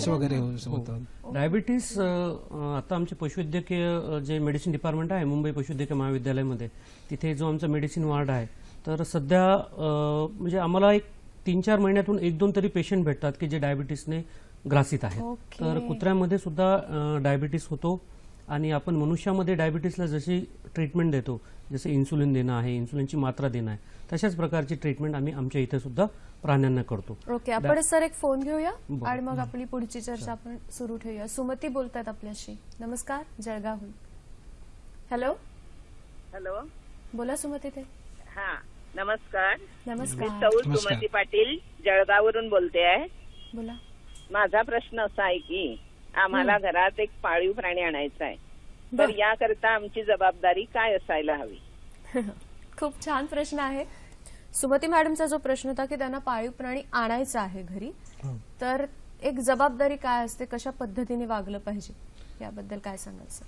वगैरे होतात. डायबिटीस आता आमचे पशुवैद्यकीय जे मेडिसिन डिपार्टमेंट आहे मुंबई पशुवैद्यकीय महाविद्यालयामध्ये, तिथे जो आमचा मेडिसिन वार्ड आहे, तर सध्या म्हणजे आम्हाला एक 3-4 महिन्यातून 1-2 तरी पेशंट भेटतात की जे डायबिटीसने ग्रासित आहेत. तर कुत्र्यामध्ये सुद्धा डायबिटीस होतो आणि आपण मनुष्यामध्ये डायबिटीसला जशी ट्रीटमेंट देतो, जसे इन्सुलिन देणं आहे, इन्सुलिनची मात्रा देणं आहे, तशाच प्रकारची ट्रीटमेंट आम्ही आमच्या इथे सुद्धा प्राण्यांना करतो. ओके, आपण सर एक फोन घेऊया आणि मग आपली पुढची चर्चा आपण सुरू ठेवूया. सुमती बोलतात आपल्याशी. नमस्कार, जळगावहून. हॅलो. हॅलो, बोला सुमती ते. हा, नमस्कार. नमस्कार. मी सौ सुमती पाटील जळगाववरून बोलते आहे. बोला. माझा प्रश्न असा आहे की आम्हाला घरात एक पाळीव प्राणी आणायचा आहे, तर याकरता आमची जबाबदारी काय असायला हवी? खूप छान प्रश्न आहे. सुमती मॅडमचा जो प्रश्न होता की त्यांना पाळीव प्राणी आणायचा आहे घरी, तर एक जबाबदारी काय असते, कशा पद्धतीने वागलं पाहिजे, याबद्दल काय सांगाल सर?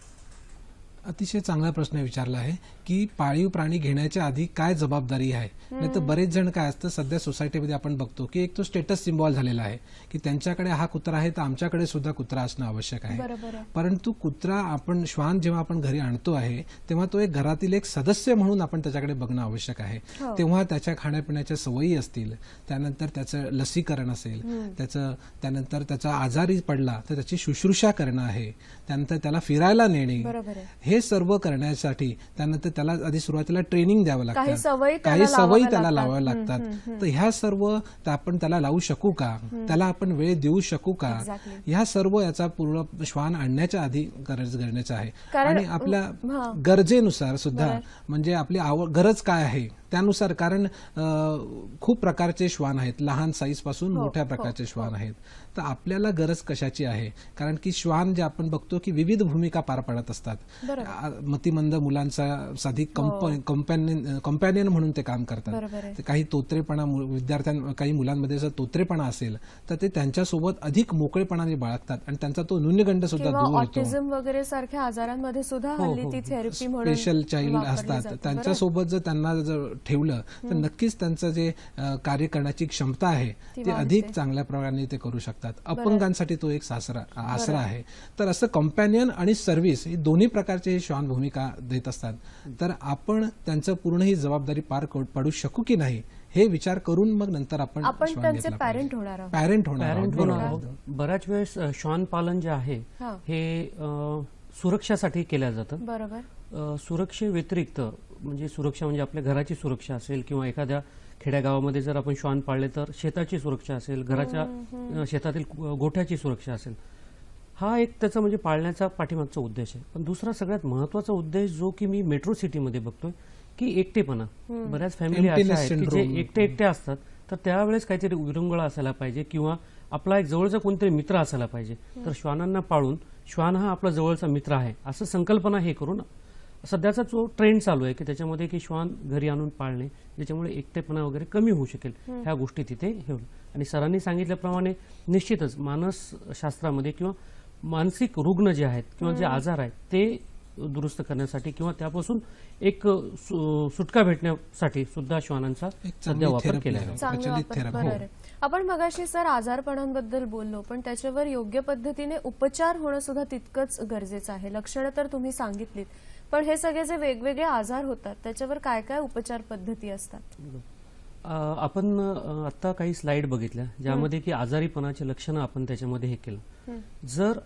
अतिशय चांगला प्रश्न विचारला आहे की पाळीव प्राणी घेण्याच्या आधी काय जबाबदारी आहे. नाही तर बरेच जण काय असतं, सध्या सोसायटीमध्ये आपण बघतो की एक तो स्टेटस सिम्बॉल झालेला आहे की त्यांच्याकडे हा कुत्रा आहे तर आमच्याकडे सुद्धा कुत्रा असणं आवश्यक आहे. बरोबर आहे. परंतु कुत्रा आपण श्वान जेव्हा आपण घरी आणतो आहे तेव्हा तो एक घरातील एक सदस्य म्हणून आपण त्याच्याकडे बघणं आवश्यक आहे. तेव्हा त्याच्या खाण्यापिण्याच्या सवयी असतील, त्यानंतर त्याचं लसीकरण असेल, त्यानंतर त्याचा आजारी पडला तर त्याची शुश्रूषा करणं आहे, त्यानंतर त्याला फिरायला नेणे, बरोबर आहे. हे सर्व करण्यासाठी त्यानंतर त्याला आधी सुरुवातीला ट्रेनिंग द्यावं लागतं, काही सवयी त्याला लावाव्या लागतात. तर ह्या सर्व आपण त्याला लावू शकू का, त्याला आपण वेळ देऊ शकू का, ह्या सर्व याचा पूर्ण श्वान आणण्याच्या आधी गरजेचं आहे. आणि आपल्या गरजेनुसार सुद्धा म्हणजे आपली गरज काय आहे त्यानुसार, कारण खूप प्रकारचे श्वान आहेत, लहान साईज पासून मोठ्या प्रकारचे श्वान आहेत. तर आपल्याला गरज कशाची आहे, कारण की श्वान जे आपण बघतो की विविध भूमिका पार पाडत असतात. मतिमंद मुलांचा साधी कंपॅनियन म्हणून ते काम करतात. काही तोत्रेपणा काही मुलांमध्ये जर तोत्रेपणा असेल तर ते त्यांच्यासोबत अधिक मोकळेपणाने बाळगतात आणि त्यांचा तो न्यूनगंड सुद्धा दूर होतो. ऑटिझम वगैरे सारख्या आजारांमध्ये सुद्धा हल्ली ती थेरपी म्हणून स्पेशल चाइल्ड असतात, त्यांच्यासोबत जर त्यांना जर ठेवलं तर नक्कीच त्यांचं जे कार्य करण्याची क्षमता आहे ती अधिक चांगल्या प्रकारे ते करू शकतात. अपंगांसाठी तो एक आसरा आहे. तर असं कंपॅनियन आणि सर्व्हिस ही दोन्ही प्रकारचे हे श्वान भूमिका देत असतात. तर आपण त्यांचं पूर्ण ही जबाबदारी पार पाडू शकू की नाही हे विचार करून मग नंतर आपण त्यांचे पॅरेंट होणार आहोत. बऱ्याच वेळेस श्वान पालन जे आहे हे सुरक्षासाठी केलं जातं. बरोबर. सुरक्षेव्यतिरिक्त म्हणजे सुरक्षा म्हणजे आपल्या घराची सुरक्षा असेल किंवा एखाद्या खेड्यागावामध्ये जर आपण श्वान पाळले तर शेताची सुरक्षा असेल, घराच्या शेतातील गोठ्याची सुरक्षा असेल. हा एक त्याचा म्हणजे पाळण्याचा पाठीमागचा उद्देश आहे. पण दुसरा सगळ्यात महत्वाचा उद्देश जो की मी मेट्रो सिटीमध्ये बघतोय की एकटेपणा. बऱ्याच फॅमिली अशा आहेत की जे एकटे असतात, तर त्यावेळेस काहीतरी विरंगुळा असायला पाहिजे किंवा आपला एक जवळचा कोणतरी मित्र असायला पाहिजे. तर श्वानांना पाळून श्वान हा आपला जवळचा मित्र आहे असं संकल्पना हे करून सध्याचा जो ट्रेंड चालू आहे की त्याच्यामध्ये की श्वान घरी आणून पाळणे, ज्याच्यामुळे एकटेपणा वगैरे कमी होऊ शकेल, ह्या गोष्टी तिथे हे. आणि सरांनी सांगितल्याप्रमाणे निश्चितच मानसशास्त्रामध्ये किंवा मानसिक रुग्ण जे आहेत किंवा जे आजार आहेत ते दुरुस्त करण्यासाठी किंवा त्यापासून एक सुटका भेटण्यासाठी सुद्धा श्वानांचा सध्या वापर केला आहे. आपण मगाशी सर आजारपणांबद्दल बोललो, पण त्याच्यावर योग्य पद्धतीने उपचार होणं सुद्धा तितकंच गरजेचं आहे. लक्षणं तर तुम्ही सांगितलीत, पण हे सगळे जे वेगवेगळे आजार होतात त्याच्यावर काय काय उपचार पद्धती असतात? आपण आता काही स्लाइड बघितल्या ज्यामध्ये की आजारीपणाचे लक्षणं आपण त्याच्यामध्ये हे केलं. जर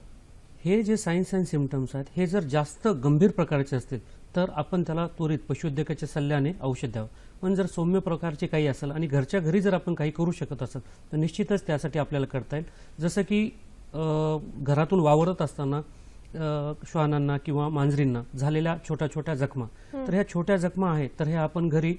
हे जे सायन्स अँड सिम्पटम्स आहेत हे जर जास्त गंभीर प्रकारचे असतील तर आपण त्याला त्वरित पशुवैद्यकाच्या सल्ल्याने औषध द्यावं. पण जर सौम्य प्रकारचे काही असेल आणि घरच्या घरी जर आपण काही करू शकत असेल तर निश्चितच त्यासाठी आपल्याला करता येईल. जसं की घरातून वावरत असताना श्वानांना किंवा मांजरींना झालेल्या छोट्या छोट्या जखमा, तर ह्या छोट्या जखमा आहेत तर हे आपण घरी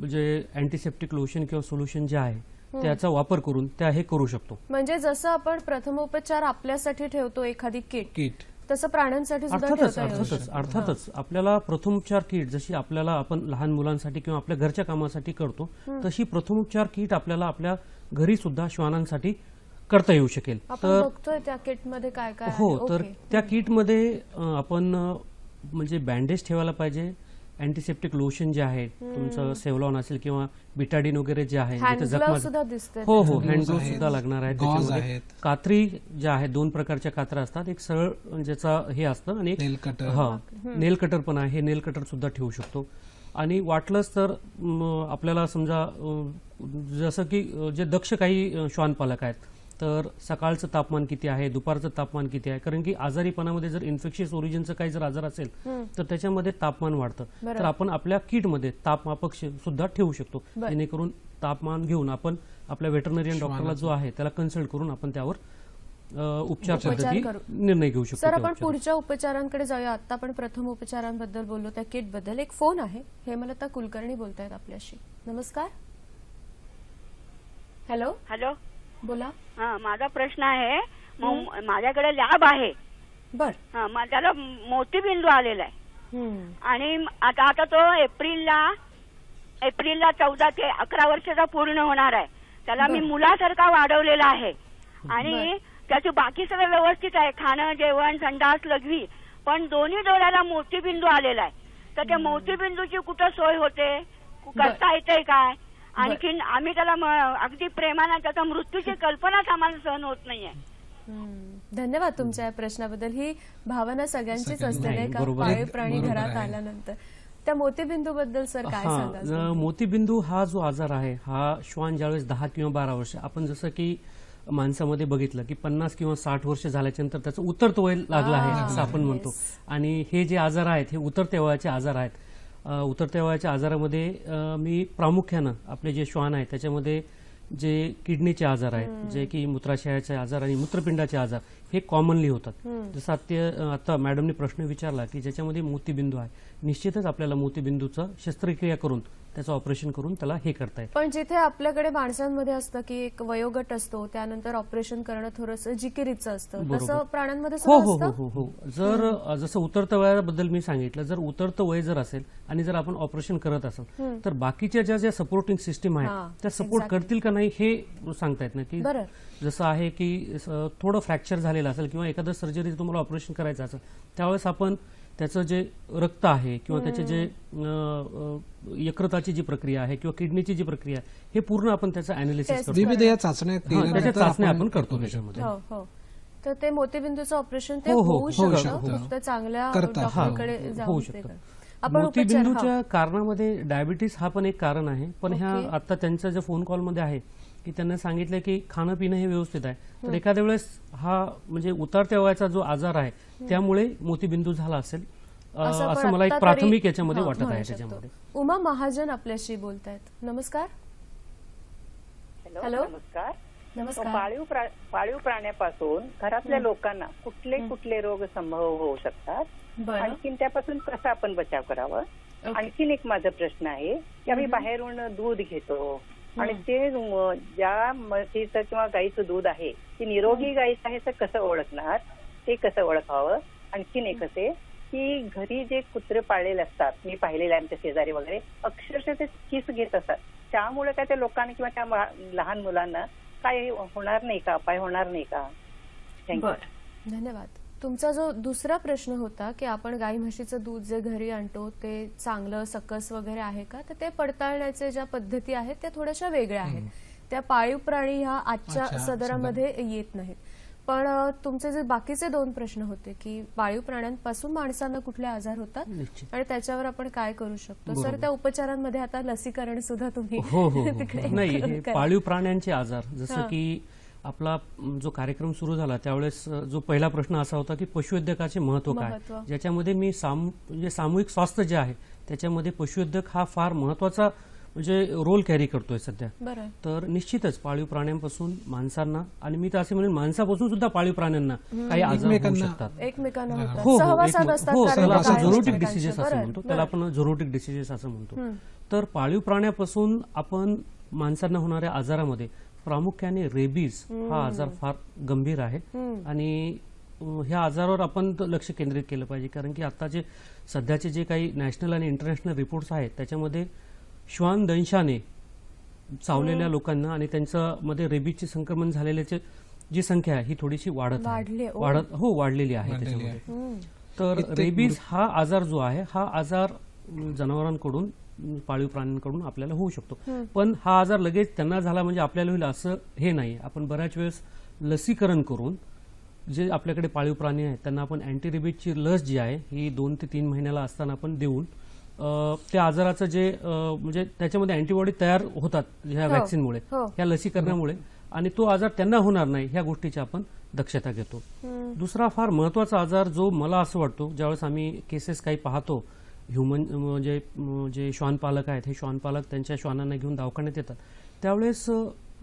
जे अँटीसेप्टिक लोशन किंवा सोल्युशन जे आहे त्याचा वापर करून त्या हे करू शकतो. म्हणजे जसं आपण प्रथमोपचार आपल्यासाठी ठेवतो एखादी किट, तसं प्राण्यांसाठी अर्थातच आपल्याला प्रथमोपचार किट जशी आपल्याला आपण लहान मुलांसाठी किंवा आपल्या घरच्या कामासाठी करतो तशी प्रथमोपचार किट आपल्याला आपल्या घरी सुद्धा श्वानांसाठी करता येऊ शकेल. तर त्या किटमध्ये काय काय? हो, तर त्या किटमध्ये आपण म्हणजे बँडेज ठेवायला पाहिजे, अँटीसेप्टिक लोशन जे आहे तुमचं सेव्हलॉन असेल किंवा बिटाडीन वगैरे जे आहे, जखमा हो हँड ग्लोव्ह सुद्धा लागणार आहे. कात्री ज्या आहेत 2 प्रकारच्या कात्र्या असतात, एक सरळ ज्याचा हे असतं आणि एक नेल कटर पण आहे, हे नेल कटर सुद्धा ठेवू शकतो. आणि वाटलंच तर आपल्याला समजा जसं की जे दक्ष काही श्वानपालक आहेत तर सकाळचं तापमान किती आहे, दुपारचं तापमान किती आहे, कारण की आजारीपणामध्ये जर इन्फेक्शियस ओरिजिनचं काही जर आजार असेल तर त्याच्यामध्ये तापमान वाढतं. तर आपण आपल्या किटमध्ये तापमापक सुद्धा ठेवू शकतो, जेणेकरून तापमान घेऊन आपण आपल्या वेटरनरियन डॉक्टरला जो आहे त्याला कन्सल्ट करून आपण त्यावर उपचार पद्धती निर्णय घेऊ शकतो. सर, आपण पुढच्या उपचारांकडे जाऊया. आता आपण प्रथम उपचारांबद्दल बोललो, त्या किट बद्दल. एक फोन आहे, हेमलता कुलकर्णी बोलतायत आपल्याशी. नमस्कार. हॅलो. बोला. माझा प्रश्न आहे, माझ्याकडे लॅब आहे. बर. त्याला मोतीबिंदू आलेला आहे आणि आता तो एप्रिलला 14 ते 11 वर्षाचा पूर्ण होणार आहे. त्याला मी मुलासारखा वाढवलेला आहे आणि त्याचं बाकी सगळं व्यवस्थित आहे, खाणं, जेवण, संडास, लघवी, पण दोन्ही डोळ्याला मोतीबिंदू आलेला आहे. तर त्या मोतीबिंदूची कुठं सोय होते, करता येते काय? आणखीन आम्ही त्याला अगदी प्रेमानं त्याचा मृत्यूची कल्पनाच आम्हाला सहन होत नाहीये. धन्यवाद तुमच्या या प्रश्नाबद्दल. ही भावना सगळ्यांचीच असते नाही का, बरोबर. पाळीव प्राणी बरोबर घरात आहे. आल्यानंतर. त्या मोतीबिंदू बद्दल सर काय सांगाल? मोतीबिंदू हा जो आजार आहे, हा श्वान ज्यावेळेस 10 किंवा 12 वर्ष, आपण जसं की माणसामध्ये बघितलं की 50 किंवा 60 वर्ष झाल्याच्यानंतर त्याचं उतरतं वय लागलं आहे असं आपण म्हणतो. आणि हे जे आजार आहेत हे उतरत्या वयाचे आजार आहेत. उतरत्या वयाच्या आजारामध्ये मी प्रामुख्यानं आपले जे श्वान आहेत त्याच्यामध्ये जे किडनीचे आजार आहेत, जे की मूत्राशयाचे आजार आणि मूत्रपिंडाचे आजार हे कॉमनली होतात. जसं आता मॅडमने प्रश्न विचारला की ज्याच्यामध्ये मोतीबिंदू आहे, निश्चितच आपल्याला मोतीबिंदूचं शस्त्रक्रिया करून त्याचं ऑपरेशन करून त्याला हे करता येतं. पण जिथे आपल्याकडे माणसांमध्ये असतं की एक वयोगट असतो, त्यानंतर ऑपरेशन करणं थोडंसं जिकिरीचं असतं, तसं प्राण्यांमध्ये हो सुद्धा हो असतं? हो हो हो. जर जसं उतरत्या वयाबद्दल मी सांगितलं, जर उतरतं वय जर असेल आणि जर आपण ऑपरेशन करत असेल तर बाकीच्या ज्या सपोर्टिंग सिस्टीम आहेत त्या सपोर्ट करतील का नाही हे सांगता येत नाही. की जसं आहे की थोडं फ्रॅक्चर झालेलं असेल किंवा एखादं सर्जरी तुम्हाला ऑपरेशन करायचं असेल त्यावेळेस आपण त्याचं जे रक्त आहे किंवा त्याचे जे यकृताची जी प्रक्रिया आहे किंवा किडनीची जी प्रक्रिया आहे हे पूर्ण आपण त्याचं अनालिसिस करतो. विविध या चाचण्या त्याच्या चाचण्या आपण करतो त्याच्यामध्ये. हो हो. तर ते मोतीबिंदूचं ऑपरेशन ते हो, हो, होऊ होऊ शकतं, फक्त चांगल्या डॉक्टरकडे होऊ जाऊन ते शकतं. करा. आपण मोतीबिंदूच्या कारणामध्ये डायबिटीस हा पण एक कारण आहे. पण ह्या आता त्यांच्या ज्या फोन कॉलमध्ये आहे की त्यांना सांगितलं की खाणं पिणं हे व्यवस्थित आहे, तर एखाद्या वेळेस हा म्हणजे उतरत्या वयाचा जो आजार आहे त्यामुळे मोतीबिंदू झाला असेल असं मला एक प्राथमिक याच्यामध्ये वाटत आहे. त्याच्यामध्ये उमा महाजन आपल्याशी बोलतायत. नमस्कार. हॅलो. नमस्कार. पाळीव प्राण्यापासून घरातल्या लोकांना कुठले कुठले रोग संभव होऊ शकतात, आणखीन त्यापासून कसा आपण बचाव करावा? आणखीन एक माझा प्रश्न आहे की आम्ही बाहेरून दूध घेतो आणि ते ज्या म्हशीचं किंवा गाईचं दूध आहे ते निरोगी गाईचं आहे तर कसं ओळखणार, ते कसं ओळखावं? आणखीन एक असे की घरी जे कुत्रे पाळलेले असतात, मी पाहिलेले आमच्या शेजारी वगैरे, अक्षरशः ते किस घेत असतात. त्यामुळे काय त्या लोकांना किंवा त्या लहान मुलांना काय होणार नाही का, अपाय होणार नाही का? थँक्यू. धन्यवाद. तुमचा जो दुसरा प्रश्न होता की आपण गाई म्हशीचं दूध जे घरी आणतो ते चांगलं सकस वगैरे आहे का, तर ते पडताळण्याचे ज्या पद्धती आहेत त्या थोड्याशा वेगळ्या आहेत. त्या पाळीव प्राणी ह्या आजच्या सदरामध्ये येत नाहीत. पण तुमचे जे बाकीचे 2 प्रश्न होते की पाळीव प्राण्यांपासून माणसांना कुठले आजार होतात आणि त्याच्यावर आपण काय करू शकतो, सर त्या उपचारांमध्ये आता लसीकरण सुद्धा तुम्ही नाही, हे पाळीव प्राण्यांचे आजार, जसं की आपला जो कार्यक्रम सुरू झाला त्यावेळेस जो पहिला प्रश्न असा होता की पशुवैद्यकाचे महत्व काय, ज्याच्यामध्ये मी म्हणजे सामूहिक स्वास्थ्य जे आहे त्याच्यामध्ये पशुवैद्यक हा फार महत्वाचा म्हणजे रोल कॅरी करतोय सध्या. तर निश्चितच पाळीव प्राण्यांपासून माणसांना, आणि मी तर असे म्हणेन माणसापासून सुद्धा पाळीव प्राण्यांना काही आजार होऊ शकतात, एकमेकांना हो त्याला आपण झोरोटिक डिसीजेस असं म्हणतो, त्याला आपण झोरोटिक डिसीजेस असं म्हणतो. तर पाळीव प्राण्यापासून आपण माणसांना होणाऱ्या आजारामध्ये प्रामुख्याने रेबीज हा आजार फार गंभीर आहे आणि ह्या आजारावर आपण लक्ष केंद्रित केलं पाहिजे. कारण की आता जे सध्याचे जे काही नॅशनल आणि इंटरनॅशनल रिपोर्ट्स आहेत त्याच्यामध्ये श्वान दंशाने चावलेल्या लोकांना आणि त्यांच्यामध्ये रेबीजचे संक्रमण झालेल्याची जी संख्या आहे ही थोडीशी वाढलेली आहे त्याच्यामध्ये. तर रेबीज हा आजार जो आहे हा आजार जनावरांकडून पाळीव प्राण्यांकडून आपल्याला होऊ शकतो. पण हा आजार लगेच त्यांना झाला म्हणजे आपल्याला होईल असं हे नाही. आपण बऱ्याच वेळेस लसीकरण करून जे आपल्याकडे पाळीव प्राणी आहेत त्यांना आपण अँटी रेबीजची लस जी आहे ही 2 ते 3 महिन्याला असताना आपण देऊन त्या आजाराचं जे म्हणजे त्याच्यामध्ये अँटीबॉडी तयार होतात ह्या व्हॅक्सिनमुळे, ह्या लसीकरणामुळे, आणि तो आजार त्यांना होणार नाही ह्या गोष्टीची आपण दक्षता घेतो. दुसरा फार महत्वाचा आजार जो मला असं वाटतो, ज्यावेळेस आम्ही केसेस काही पाहतो, ह्युमन म्हणजे जे श्वानपालक आहेत हे श्वानपालक त्यांच्या श्वानांना घेऊन दवाखान्यात येतात त्यावेळेस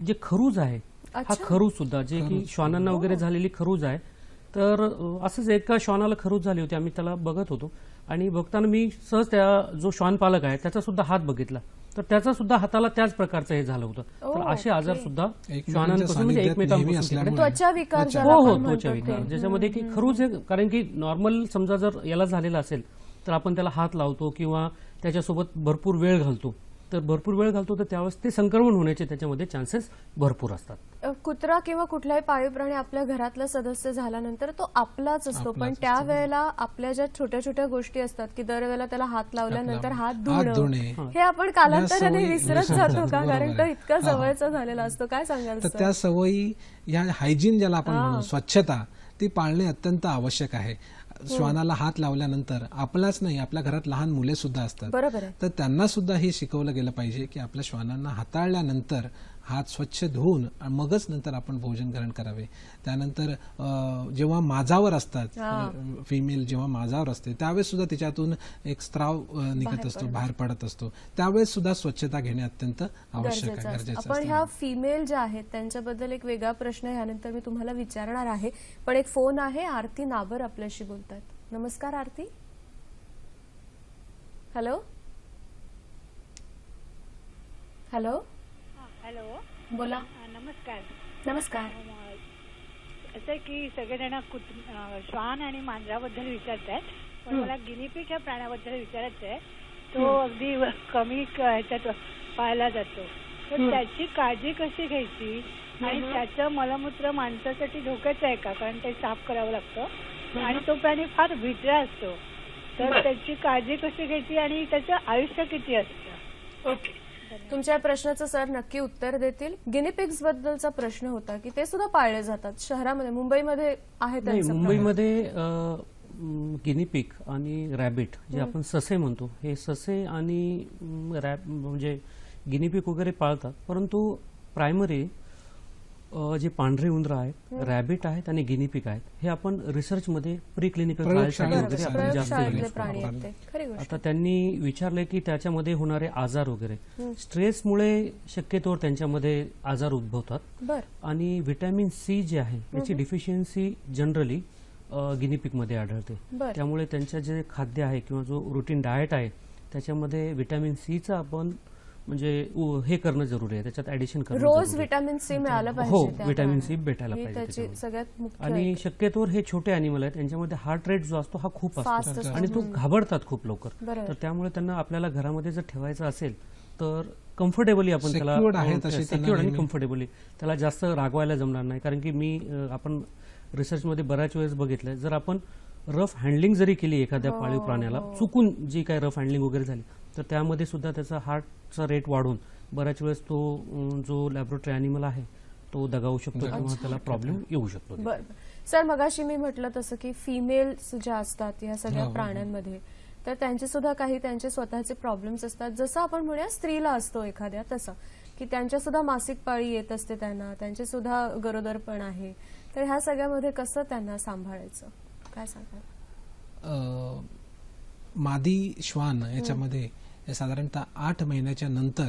जे खरूज आहे हा खरूज सुद्धा, जे की श्वानांना वगैरे झालेली खरूज आहे, तर असंच एका श्वानाला खरूज झाली होती, आम्ही त्याला बघत होतो आणि बघताना मी सहज त्या जो श्वानपालक आहे त्याचा सुद्धा हात बघितला तर त्याचा सुद्धा हाताला त्याच प्रकारचं हे झालं होतं. तर असे आजार सुद्धा श्वानांपासून म्हणजे एकमेकांपासून त्वचा विकार, त्वचा विकार, ज्याच्यामध्ये की खरूज आहे. कारण की नॉर्मल समजा जर याला झालेला असेल तर आपण त्याला हात लावतो किंवा त्याच्यासोबत भरपूर वेळ घालतो, तर भरपूर वेळ घालतो तर त्यावेळेस ते संक्रमण होण्याचे त्याच्यामध्ये चान्सेस भरपूर असतात. कुत्रा किंवा कुठलाही पाळीव प्राणी आपल्या घरातला सदस्य झाल्यानंतर तो आपलाच असतो, पण त्यावेळेला आपल्या ज्या छोट्या छोट्या गोष्टी असतात की दरवेळेला त्याला हात लावल्यानंतर हात धुणे, हे आपण कालांतराने विसरत जातो का? कारण तो इतका जवळचा झालेला असतो. काय सांगाल? तर त्या सवयी, या हायजीन ज्याला आपण म्हणू, स्वच्छता, ती पाळणे अत्यंत आवश्यक आहे. श्वानाला हात लावल्यानंतर आपलाच नाही, आपल्या घरात लहान मुले सुद्धा असतात, बरोबर आहे. तर त्यांना सुद्धा हे शिकवलं गेलं पाहिजे की आपल्या श्वानांना हाताळल्यानंतर हात स्वच्छ धुवून मगच नंतर आपण भोजन ग्रहण करावे. त्यानंतर जेव्हा माजावर असतात, फिमेल जेव्हा माजावर असते त्यावेळेस सुद्धा तिच्यातून एक स्त्राव निघत असतो, बाहेर पडत असतो, त्यावेळेस सुद्धा स्वच्छता घेणे अत्यंत आवश्यक आहे, गरजेचं आपण ह्या फिमेल ज्या आहेत त्यांच्याबद्दल एक वेगळा प्रश्न ह्यानंतर मी तुम्हाला विचारणार आहे, पण एक फोन आहे. आरती नाबर आपल्याशी बोलतात. नमस्कार आरती. हॅलो हॅलो हॅलो, बोला. नमस्कार. नमस्कार. असं आहे की सगळेजण श्वान आणि मांजराबद्दल विचारतायत, पण मला गिनीपिग ह्या प्राण्याबद्दल विचारायचं आहे. तो अगदी कमी ह्याच्यात पाळला जातो, तर त्याची काळजी कशी घ्यायची आणि त्याचं मलमूत्र माणसासाठी धोक्याचं आहे का? कारण ते साफ करावं लागतं आणि तो प्राणी फार भित्रा असतो, तर त्याची काळजी कशी घ्यायची आणि त्याचं आयुष्य किती असतं? ओके, तुमच्या प्रश्नाचं सर नक्की उत्तर देतील. गिनीपिग्स बद्दलचा प्रश्न होता की ते सुद्धा पाळले जातात शहरामध्ये, मुंबईमध्ये आहे त्यांचं? मुंबईमध्ये गिनीपिग आणि रॅबिट जे आपण ससे म्हणतो, हे ससे आणि म्हणजे गिनीपिग वगैरे पाळतात, परंतु प्रायमरी जे पांढरे उंदर आहेत, रॅबिट आहेत आणि गिनीपिग आहेत, हे आपण रिसर्चमध्ये प्री क्लिनिकल ट्रायल्ससाठी वगैरे आपण जास्त यूज करतो. आता त्यांनी विचारले की त्याच्यामध्ये होणारे आजार वगैरे, स्ट्रेसमुळे शक्यतोवर त्यांच्यामध्ये आजार उद्भवतात आणि व्हिटॅमिन सी जे आहे याची डिफिशियन्सी जनरली गिनीपिगमध्ये आढळते. त्यामुळे त्यांच्या जे खाद्य आहे किंवा जो रुटीन डाएट आहे त्याच्यामध्ये व्हिटॅमिन सीचं आपण म्हणजे हे करणं जरुरी आहे, त्याच्यात ऍडिशन करणं. रोज व्हिटॅमिन सी मिळालं पाहिजे. हो, व्हिटॅमिन सी भेटायला पाहिजे सगळ्यात मुख्य. आणि शक्यतोवर हे छोटे अॅनिमल आहेत, त्यांच्यामध्ये हार्ट रेट जो असतो हा खूप असतो आणि तो घाबरतात खूप लवकर, तर त्यामुळे त्यांना आपल्याला घरामध्ये जर ठेवायचं असेल तर कम्फर्टेबली आपण त्याला सिक्युअर्ड आणि कम्फर्टेबली त्याला जास्त रागवायला जमणार नाही. कारण की आपण रिसर्चमध्ये बऱ्याच वेळेस बघितलंय, जर आपण रफ हँडलिंग जरी केली एखाद्या पाळीव प्राण्याला, चुकून जी काही रफ हँडलिंग वगैरे झाली, तर त्यामध्ये सुद्धा त्याचा हार्टचा रेट वाढून बऱ्याच वेळेस तो जो लॅबोरेटरी अॅनिमल आहे तो दगावू शकतो किंवा त्याला प्रॉब्लेम येऊ शकतो. बरं सर, मगाशी मी म्हटलं तसं की फिमेल्स ज्या असतात या सगळ्या प्राण्यांमध्ये, तर त्यांचे सुद्धा काही त्यांचे स्वतःचे प्रॉब्लेम्स असतात, जसं आपण म्हणूया स्त्रीला असतो एखाद्या, तसं की त्यांच्या सुद्धा मासिक पाळी येत असते, त्यांचे सुद्धा गरोदरपण आहे, तर ह्या सगळ्यामध्ये कसं त्यांना सांभाळायचं, काय सांगाल? मादी श्वान याच्यामध्ये साधारणतः 8 महिन्याच्या नंतर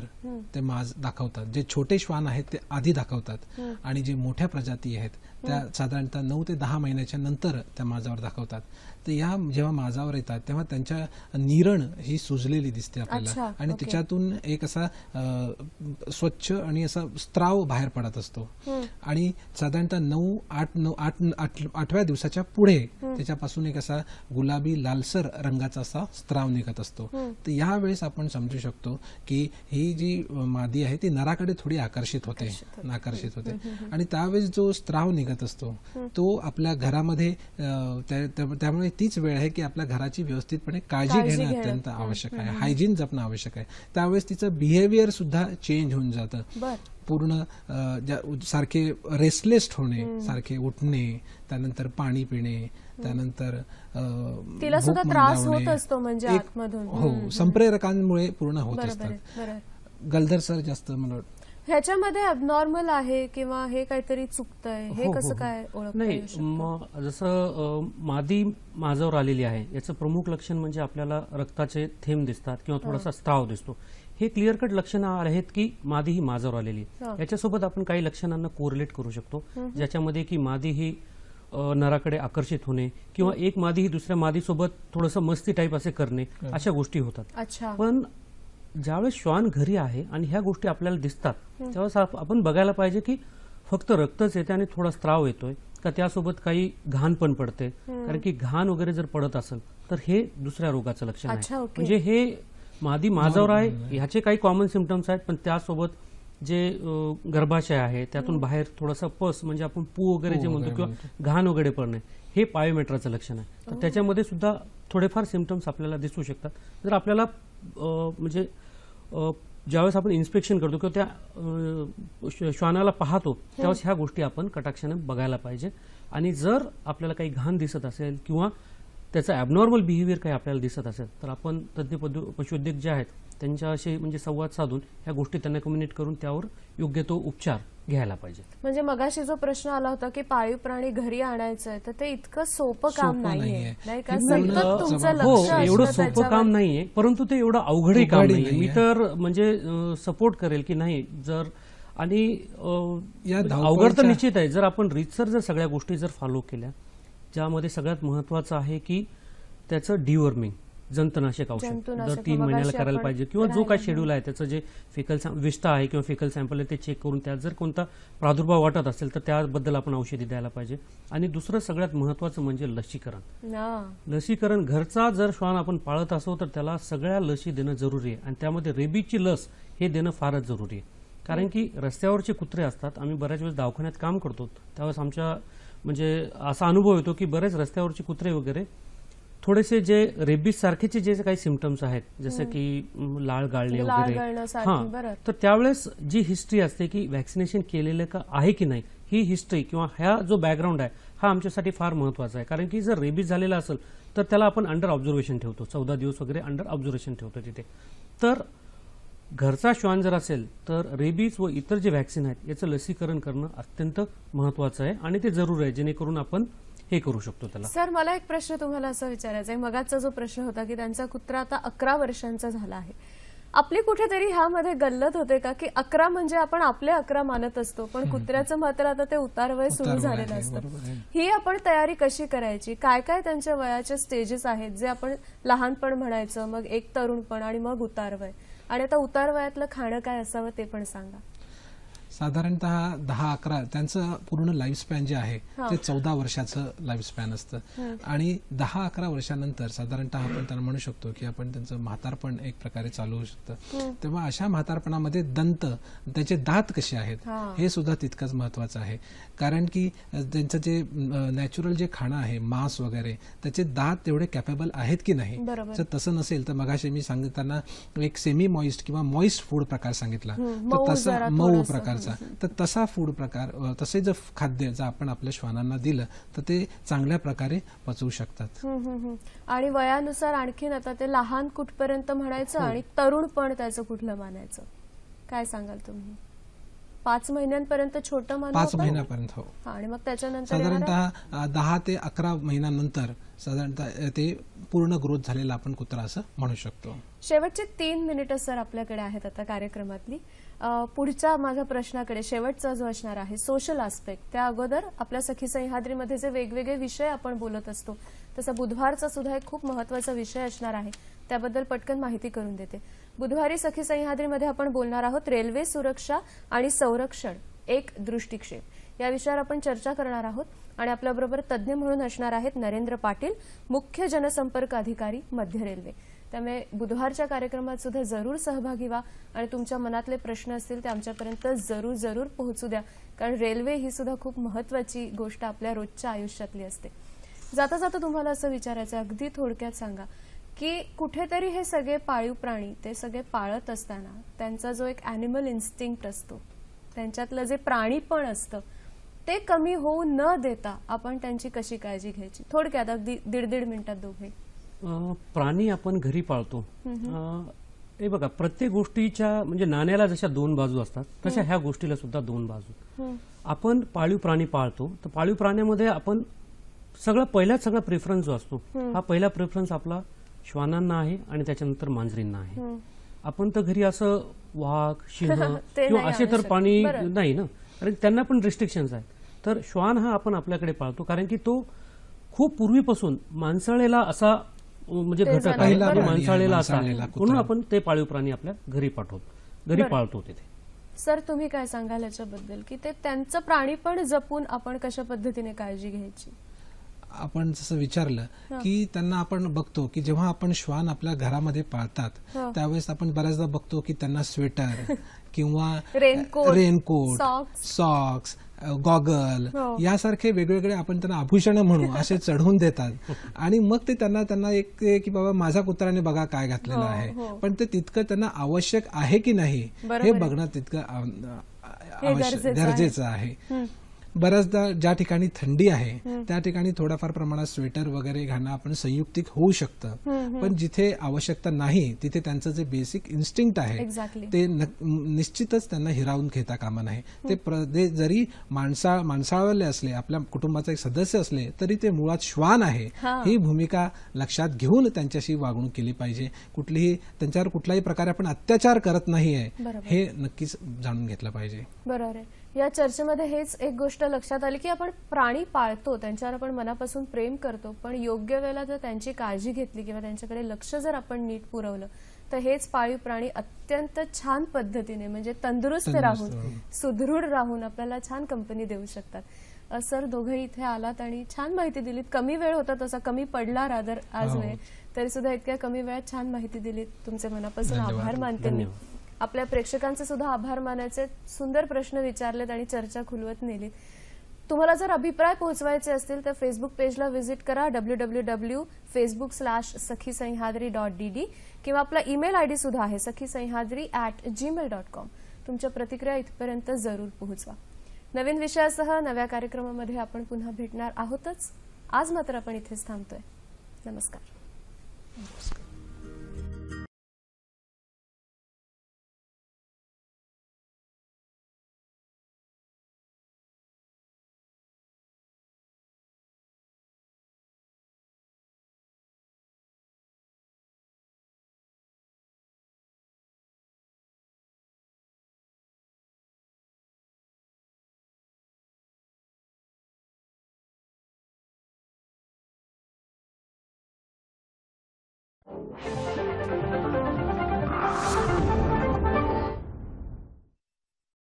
ते माज दाखवतात. जे छोटे श्वान आहेत ते आधी दाखवतात आणि जे मोठ्या प्रजाती आहेत त्या साधारणतः 9 ते 10 महिन्याच्या नंतर त्या माजावर दाखवतात. तर या जेव्हा माजावर येतात तेव्हा त्यांच्या नीरण ही सुजलेली दिसते आपल्याला आणि त्याच्यातून एक असा स्वच्छ आणि असा स्त्राव बाहेर पडत असतो आणि साधारणतः 8व्या दिवसाच्या पुढे त्याच्यापासून एक असा गुलाबी लालसर रंगाचा असा स्त्राव निघत असतो. तर यावेळेस आपण समजू शकतो की ही जी मादी आहे ती नराकडे थोडी आकर्षित होते आणि त्यावेळेस जो स्त्राव निघत असतो तो आपल्या घरामध्ये, त्यामुळे तीच वेळ आहे की आपल्या घराची व्यवस्थितपणे काळजी घेणं अत्यंत आवश्यक आहे, हायजीन जपणं आवश्यक आहे. त्यावेळेस तिचं बिहेवियर सुद्धा चेंज होऊन जातं, पूर्ण सारखे रेस्टलेस होणे, सारखे उठणे, त्यानंतर पाणी पिणे, त्यानंतर तिला सुद्धा त्रास होत असतो म्हणजे आतमधून. हो, संप्रेरकांमुळे पूर्ण होत असतात. गलदर सर जास्त मला ह्याच्यामध्ये अबनॉर्मल आहे किंवा हे काहीतरी चुकतंय, हे कसं काय ओळखता? नाही, जसं मादी माझ्यावर आलेली आहे याचं प्रमुख लक्षण म्हणजे आपल्याला रक्ताचे थेंब दिसतात किंवा थोडासा स्त्राव दिसतो. हे क्लिअर कट लक्षणं आहेत की मादी ही माझ्यावर आलेली. याच्यासोबत आपण काही लक्षणांना कोरिलेट करू शकतो, ज्याच्यामध्ये की मादी ही नराकडे आकर्षित होणे किंवा एक मादी ही दुसऱ्या मादीसोबत थोडंसं मस्ती टाईप असे करणे, अशा गोष्टी होतात. पण ज्यावेळेस श्वान घरी आहे आणि ह्या गोष्टी आपल्याला दिसतात त्यावेळेस आपण बघायला पाहिजे की फक्त रक्तच येते आणि थोडा स्त्राव येतोय का त्यासोबत काही घाण पण पडते. कारण की घाण वगैरे जर पडत असेल तर हे दुसऱ्या रोगाचं लक्षण आहे. म्हणजे हे मादी माझावर आहे ह्याचे काही कॉमन सिम्पटम्स आहेत, पण त्यासोबत जे गर्भाशय आहे त्यातून बाहेर थोडासा पस म्हणजे आपण पू वगैरे जे म्हणतो किंवा घाण वगैरे पडणे, हे पायोमेट्राचं लक्षण आहे. तर त्याच्यामध्ये सुद्धा थोडेफार सिम्पटम्स आपल्याला दिसू शकतात. जर आपल्याला म्हणजे ज्यावेळेस आपण इन्स्पेक्शन करतो किंवा त्या श्वानाला पाहतो त्यावेळेस ह्या गोष्टी आपण कटाक्षाने बघायला पाहिजे. आणि जर आपल्याला काही घाण दिसत असेल किंवा त्याचा ॲबनॉर्मल बिहेवियर काही आपल्याला दिसत असेल तर आपण तज्ज्ञ पशुवैद्यक जे आहेत त्यांच्याशी म्हणजे संवाद साधून ह्या गोष्टी त्यांना कम्युनिकेट करून त्यावर योग्य तो उपचार घ्यायला पाहिजे. म्हणजे मगाशी जो प्रश्न आला होता की पाळीव प्राणी घरी आणायचं तर ते इतकं सोपं काम नाहीये, नाही का? सतत तुमचं लक्ष असणं एवढं सोपं त्याच्यावर. काम नाहीये, परंतु ते एवढं अवघडही काम नाहीये. मी तर म्हणजे सपोर्ट करेल की नाही जर आणि अवघड तर निश्चित आहे. जर आपण रीतसर जर सगळ्या गोष्टी जर फॉलो केल्या, ज्यामध्ये सगळ्यात महत्वाचं आहे की त्याचं डिवॉर्मिंग जंतनाशक औषध दर 3 महिन्याला करायला पाहिजे किंवा जो काय शेड्यूल आहे त्याचं जे फेकल विष्ठा आहे किंवा फेकल सॅम्पल आहे ते चेक करून त्यात जर कोणता प्रादुर्भाव वाटत असेल तर त्याबद्दल आपण औषधी द्यायला पाहिजे. आणि दुसरं सगळ्यात महत्वाचं म्हणजे लसीकरण. लसीकरण घरचा जर श्वान आपण पाळत असो तर त्याला सगळ्या लसी देणं जरुरी आहे आणि त्यामध्ये रेबीजची लस हे देणं फारच जरुरी आहे. कारण की रस्त्यावरचे कुत्रे असतात, आम्ही बऱ्याच वेळेस दवाखान्यात काम करतो त्यावेळेस आमच्या म्हणजे असा अनुभव येतो की बरेच रस्त्यावरचे कुत्रे वगैरे थोडेसे जे रेबीज सारखेचे जे काही सिम्पटम्स आहेत जसं की लाळ गाळणे वगैरे, तर त्यावेळेस जी हिस्ट्री असते की व्हॅक्सिनेशन केलेलं का आहे की नाही, ही हिस्ट्री किंवा ह्या जो बॅकग्राऊंड आहे हा आमच्यासाठी फार महत्वाचा आहे. कारण की जर रेबीज झालेला असेल तर त्याला आपण अंडर ऑब्झर्वेशन ठेवतो, 14 दिवस वगैरे अंडर ऑब्झर्वेशन ठेवतो तिथे. तर घरचा श्वान जर असेल तर रेबीज व इतर जे व्हॅक्सिन आहेत याचं लसीकरण करणं अत्यंत महत्वाचं आहे आणि ते जरूर आहे, जेणेकरून आपण हे करू शकतो त्याला. सर, मला एक प्रश्न तुम्हाला असा विचारायचा आहे. मगाचा जो प्रश्न होता की त्यांचा कुत्रा आता 11 वर्षांचा झाला आहे, आपली कुठेतरी ह्यामध्ये गल्लत होते का की 11 म्हणजे आपण आपले 11 मानत असतो, पण कुत्र्याचं मात्र आता ते उतारवय सुरू झालेलं असतं. ही आपण तयारी कशी करायची? काय काय त्यांच्या वयाचे स्टेजेस आहेत जे आपण लहानपण म्हणायचं, मग एक तरुणपण आणि मग उतारवय, आणि आता उतारवयातलं खाणं काय असावं ते पण सांगा. साधारणतः 10-11 त्यांचं पूर्ण लाईफ स्पॅन जे आहे ते 14 वर्षाचं लाईफ स्पॅन असतं आणि 10-11 वर्षानंतर साधारणतः आपण त्यांना म्हणू शकतो की आपण त्यांचं म्हातारपण एक प्रकारे चालू होऊ शकतं. तेव्हा अशा म्हातारपणामध्ये दंत, त्याचे दात कसे आहेत हे सुद्धा तितकंच महत्वाचं आहे. कारण की त्यांचं जे नॅचरल जे खाणं आहे मांस वगैरे, त्याचे दात तेवढे कॅपेबल आहेत की नाही. जर तसं नसेल तर मगाशी मी सांगताना एक सेमी मॉइस्ट किंवा मॉइस्ट फूड प्रकार सांगितला, तर तसा मऊ प्रकारचा, तर तसा फूड प्रकार, तसे जर खाद्य जर आपण आपल्या श्वानांना दिलं तर ते चांगल्या प्रकारे पचवू शकतात. आणि वयानुसार आणखीन आता ते लहान कुठपर्यंत म्हणायचं आणि तरुण पण त्याचं कुठलं मानायचं, काय सांगाल तुम्ही? 5 महिन्यांपर्यंत छोटं मानू? 5 महिन्यापर्यंत हो. आणि मग त्याच्यानंतर साधारणतः 10 ते 11 महिन्यानंतर साधारणतः ते पूर्ण ग्रोथ झालेला आपण कुत्रा असं म्हणू शकतो. शेवटचे 3 मिनिटं सर आपल्याकडे आहेत आता कार्यक्रमातली. पुढच्या माझ्या प्रश्नाकडे शेवटचा जो असणार आहे सोशल आस्पेक्ट, त्या अगोदर आपल्या सखी सह्याद्रीमध्ये जे वेगवेगळे विषय आपण बोलत असतो तसा बुधवारचा सुद्धा एक खूप महत्वाचा विषय असणार आहे, त्याबद्दल पटकन माहिती करून देते. बुधवारी सखी सह्याद्रीमध्ये आपण बोलणार आहोत रेल्वे सुरक्षा आणि संरक्षण एक दृष्टिक्षेप या विषयावर आपण चर्चा करणार आहोत. आणि आपल्याबरोबर तज्ज्ञ म्हणून असणार आहेत नरेंद्र पाटील, मुख्य जनसंपर्क अधिकारी मध्य रेल्वे. त्यामुळे बुधवारच्या कार्यक्रमात सुद्धा जरूर सहभागी व्हा आणि तुमच्या मनातले प्रश्न असतील ते आमच्यापर्यंत जरूर जरूर पोहोचू द्या, कारण रेल्वे ही सुद्धा खूप महत्वाची गोष्ट आपल्या रोजच्या आयुष्यातली असते. जाता जाता तुम्हाला असं विचारायचं, अगदी थोडक्यात सांगा की कुठेतरी हे सगळे पाळीव प्राणी ते सगळे पाळत असताना त्यांचा जो एक ॲनिमल इन्स्टिंक्ट असतो, त्यांच्यातलं जे प्राणीपण असतं ते कमी होऊ न देता आपण त्यांची कशी काळजी घ्यायची? थोडक्यात अगदी 1.5 मिनिटात दोघे. प्राणी आपण घरी पाळतो, हे बघा प्रत्येक गोष्टीच्या म्हणजे नाण्याला जशा 2 बाजू असतात तशा ह्या गोष्टीला सुद्धा 2 बाजू. आपण पाळीव प्राणी पाळतो तर पाळीव प्राण्यामध्ये आपण सगळा प्रेफरन्स जो असतो हा पहिला प्रेफरन्स आपला श्वानांना आहे आणि त्याच्यानंतर मांजरींना आहे. आपण तर घरी असं वाघ, सिंह किंवा असे तर प्राणी नाही ना, कारण त्यांना पण रिस्ट्रिक्शन्स आहेत. तर श्वान हा आपण आपल्याकडे पाळतो कारण की तो खूप पूर्वीपासून माणसाळेला असा म्हणजे घटक आहे, माणसाळेला असा, म्हणून आपण ते पाळीव प्राणी आपल्या घरी पाळतो तिथे. सर, तुम्ही काय सांगाल याच्याबद्दल की ते त्यांचं प्राणी पण जपून आपण कशा पद्धतीने काळजी घ्यायची? आपण जसं विचारलं की त्यांना आपण बघतो की जेव्हा आपण श्वान आपल्या घरामध्ये पाळतात त्यावेळेस आपण बऱ्याचदा बघतो की त्यांना स्वेटर किंवा रेनकोट, सॉक्स, गॉगल यासारखे वेगवेगळे आपण त्यांना आभूषण म्हणू असे चढवून देतात आणि मग ते त्यांना एक की बाबा माझा कुत्राने बघा काय घातलेलं आहे, पण ते तितकं त्यांना आवश्यक आहे की नाही हे बघणं तितकं गरजेचं आहे. बऱ्याचदा ज्या ठिकाणी थंडी आहे त्या ठिकाणी थोड्याफार प्रमाणात स्वेटर वगैरे घालणं आपण संयुक्तिक होऊ शकतं, पण जिथे आवश्यकता नाही तिथे त्यांचं जे बेसिक इन्स्टिंक्ट आहे ते निश्चितच त्यांना हिरावून घेता कामा नये. ते जरी माणसाळले असले, आपल्या कुटुंबाचा एक सदस्य असले, तरी ते मुळात श्वान आहे ही भूमिका लक्षात घेऊन त्यांच्याशी वागणूक केली पाहिजे. त्यांच्यावर कुठल्याही प्रकारे आपण अत्याचार करत नाहीये हे नक्कीच जाणून घेतलं पाहिजे. बरोबर आहे. या चर्चेमध्ये हेच एक गोष्ट लक्षात आली की आपण प्राणी पाळतो, त्यांच्यावर आपण मनापासून प्रेम करतो, पण योग्य वेळेला जर त्यांची काळजी घेतली किंवा त्यांच्याकडे लक्ष जर आपण नीट पुरवलं तर हेच पाळीव प्राणी अत्यंत छान पद्धतीने म्हणजे तंदुरुस्त राहून सुदृढ राहून आपल्याला छान कंपनी देऊ शकतात. सर दोघंही इथे आलात आणि छान माहिती दिलीत. कमी वेळ होता तसा, कमी पडला रादर आज वेळ, तरी सुद्धा इतक्या कमी वेळात छान माहिती दिलीत. तुमचे मनापासून आभार मानते मी. आपल्या प्रेक्षकांचे सुद्धा आभार मानायचे. सुंदर प्रश्न विचारलेत आणि चर्चा खुलवत नेलीत. तुम्हाला जर अभिप्राय पोहोचवायचे असतील तर फेसबुक पेजला व्हिजिट करा www.facebook/sakhisayhadri.dd किंवा आपला ईमेल आयडी सुद्धा आहे sakhisayhadri@gmail.com. तुमच्या प्रतिक्रिया इथपर्यंत जरूर पोहोचवा. नवीन विषयासह नव्या कार्यक्रमामध्ये आपण पुन्हा भेटणार आहोतच. आज मात्र आपण इथेच थांबतोय. नमस्कार.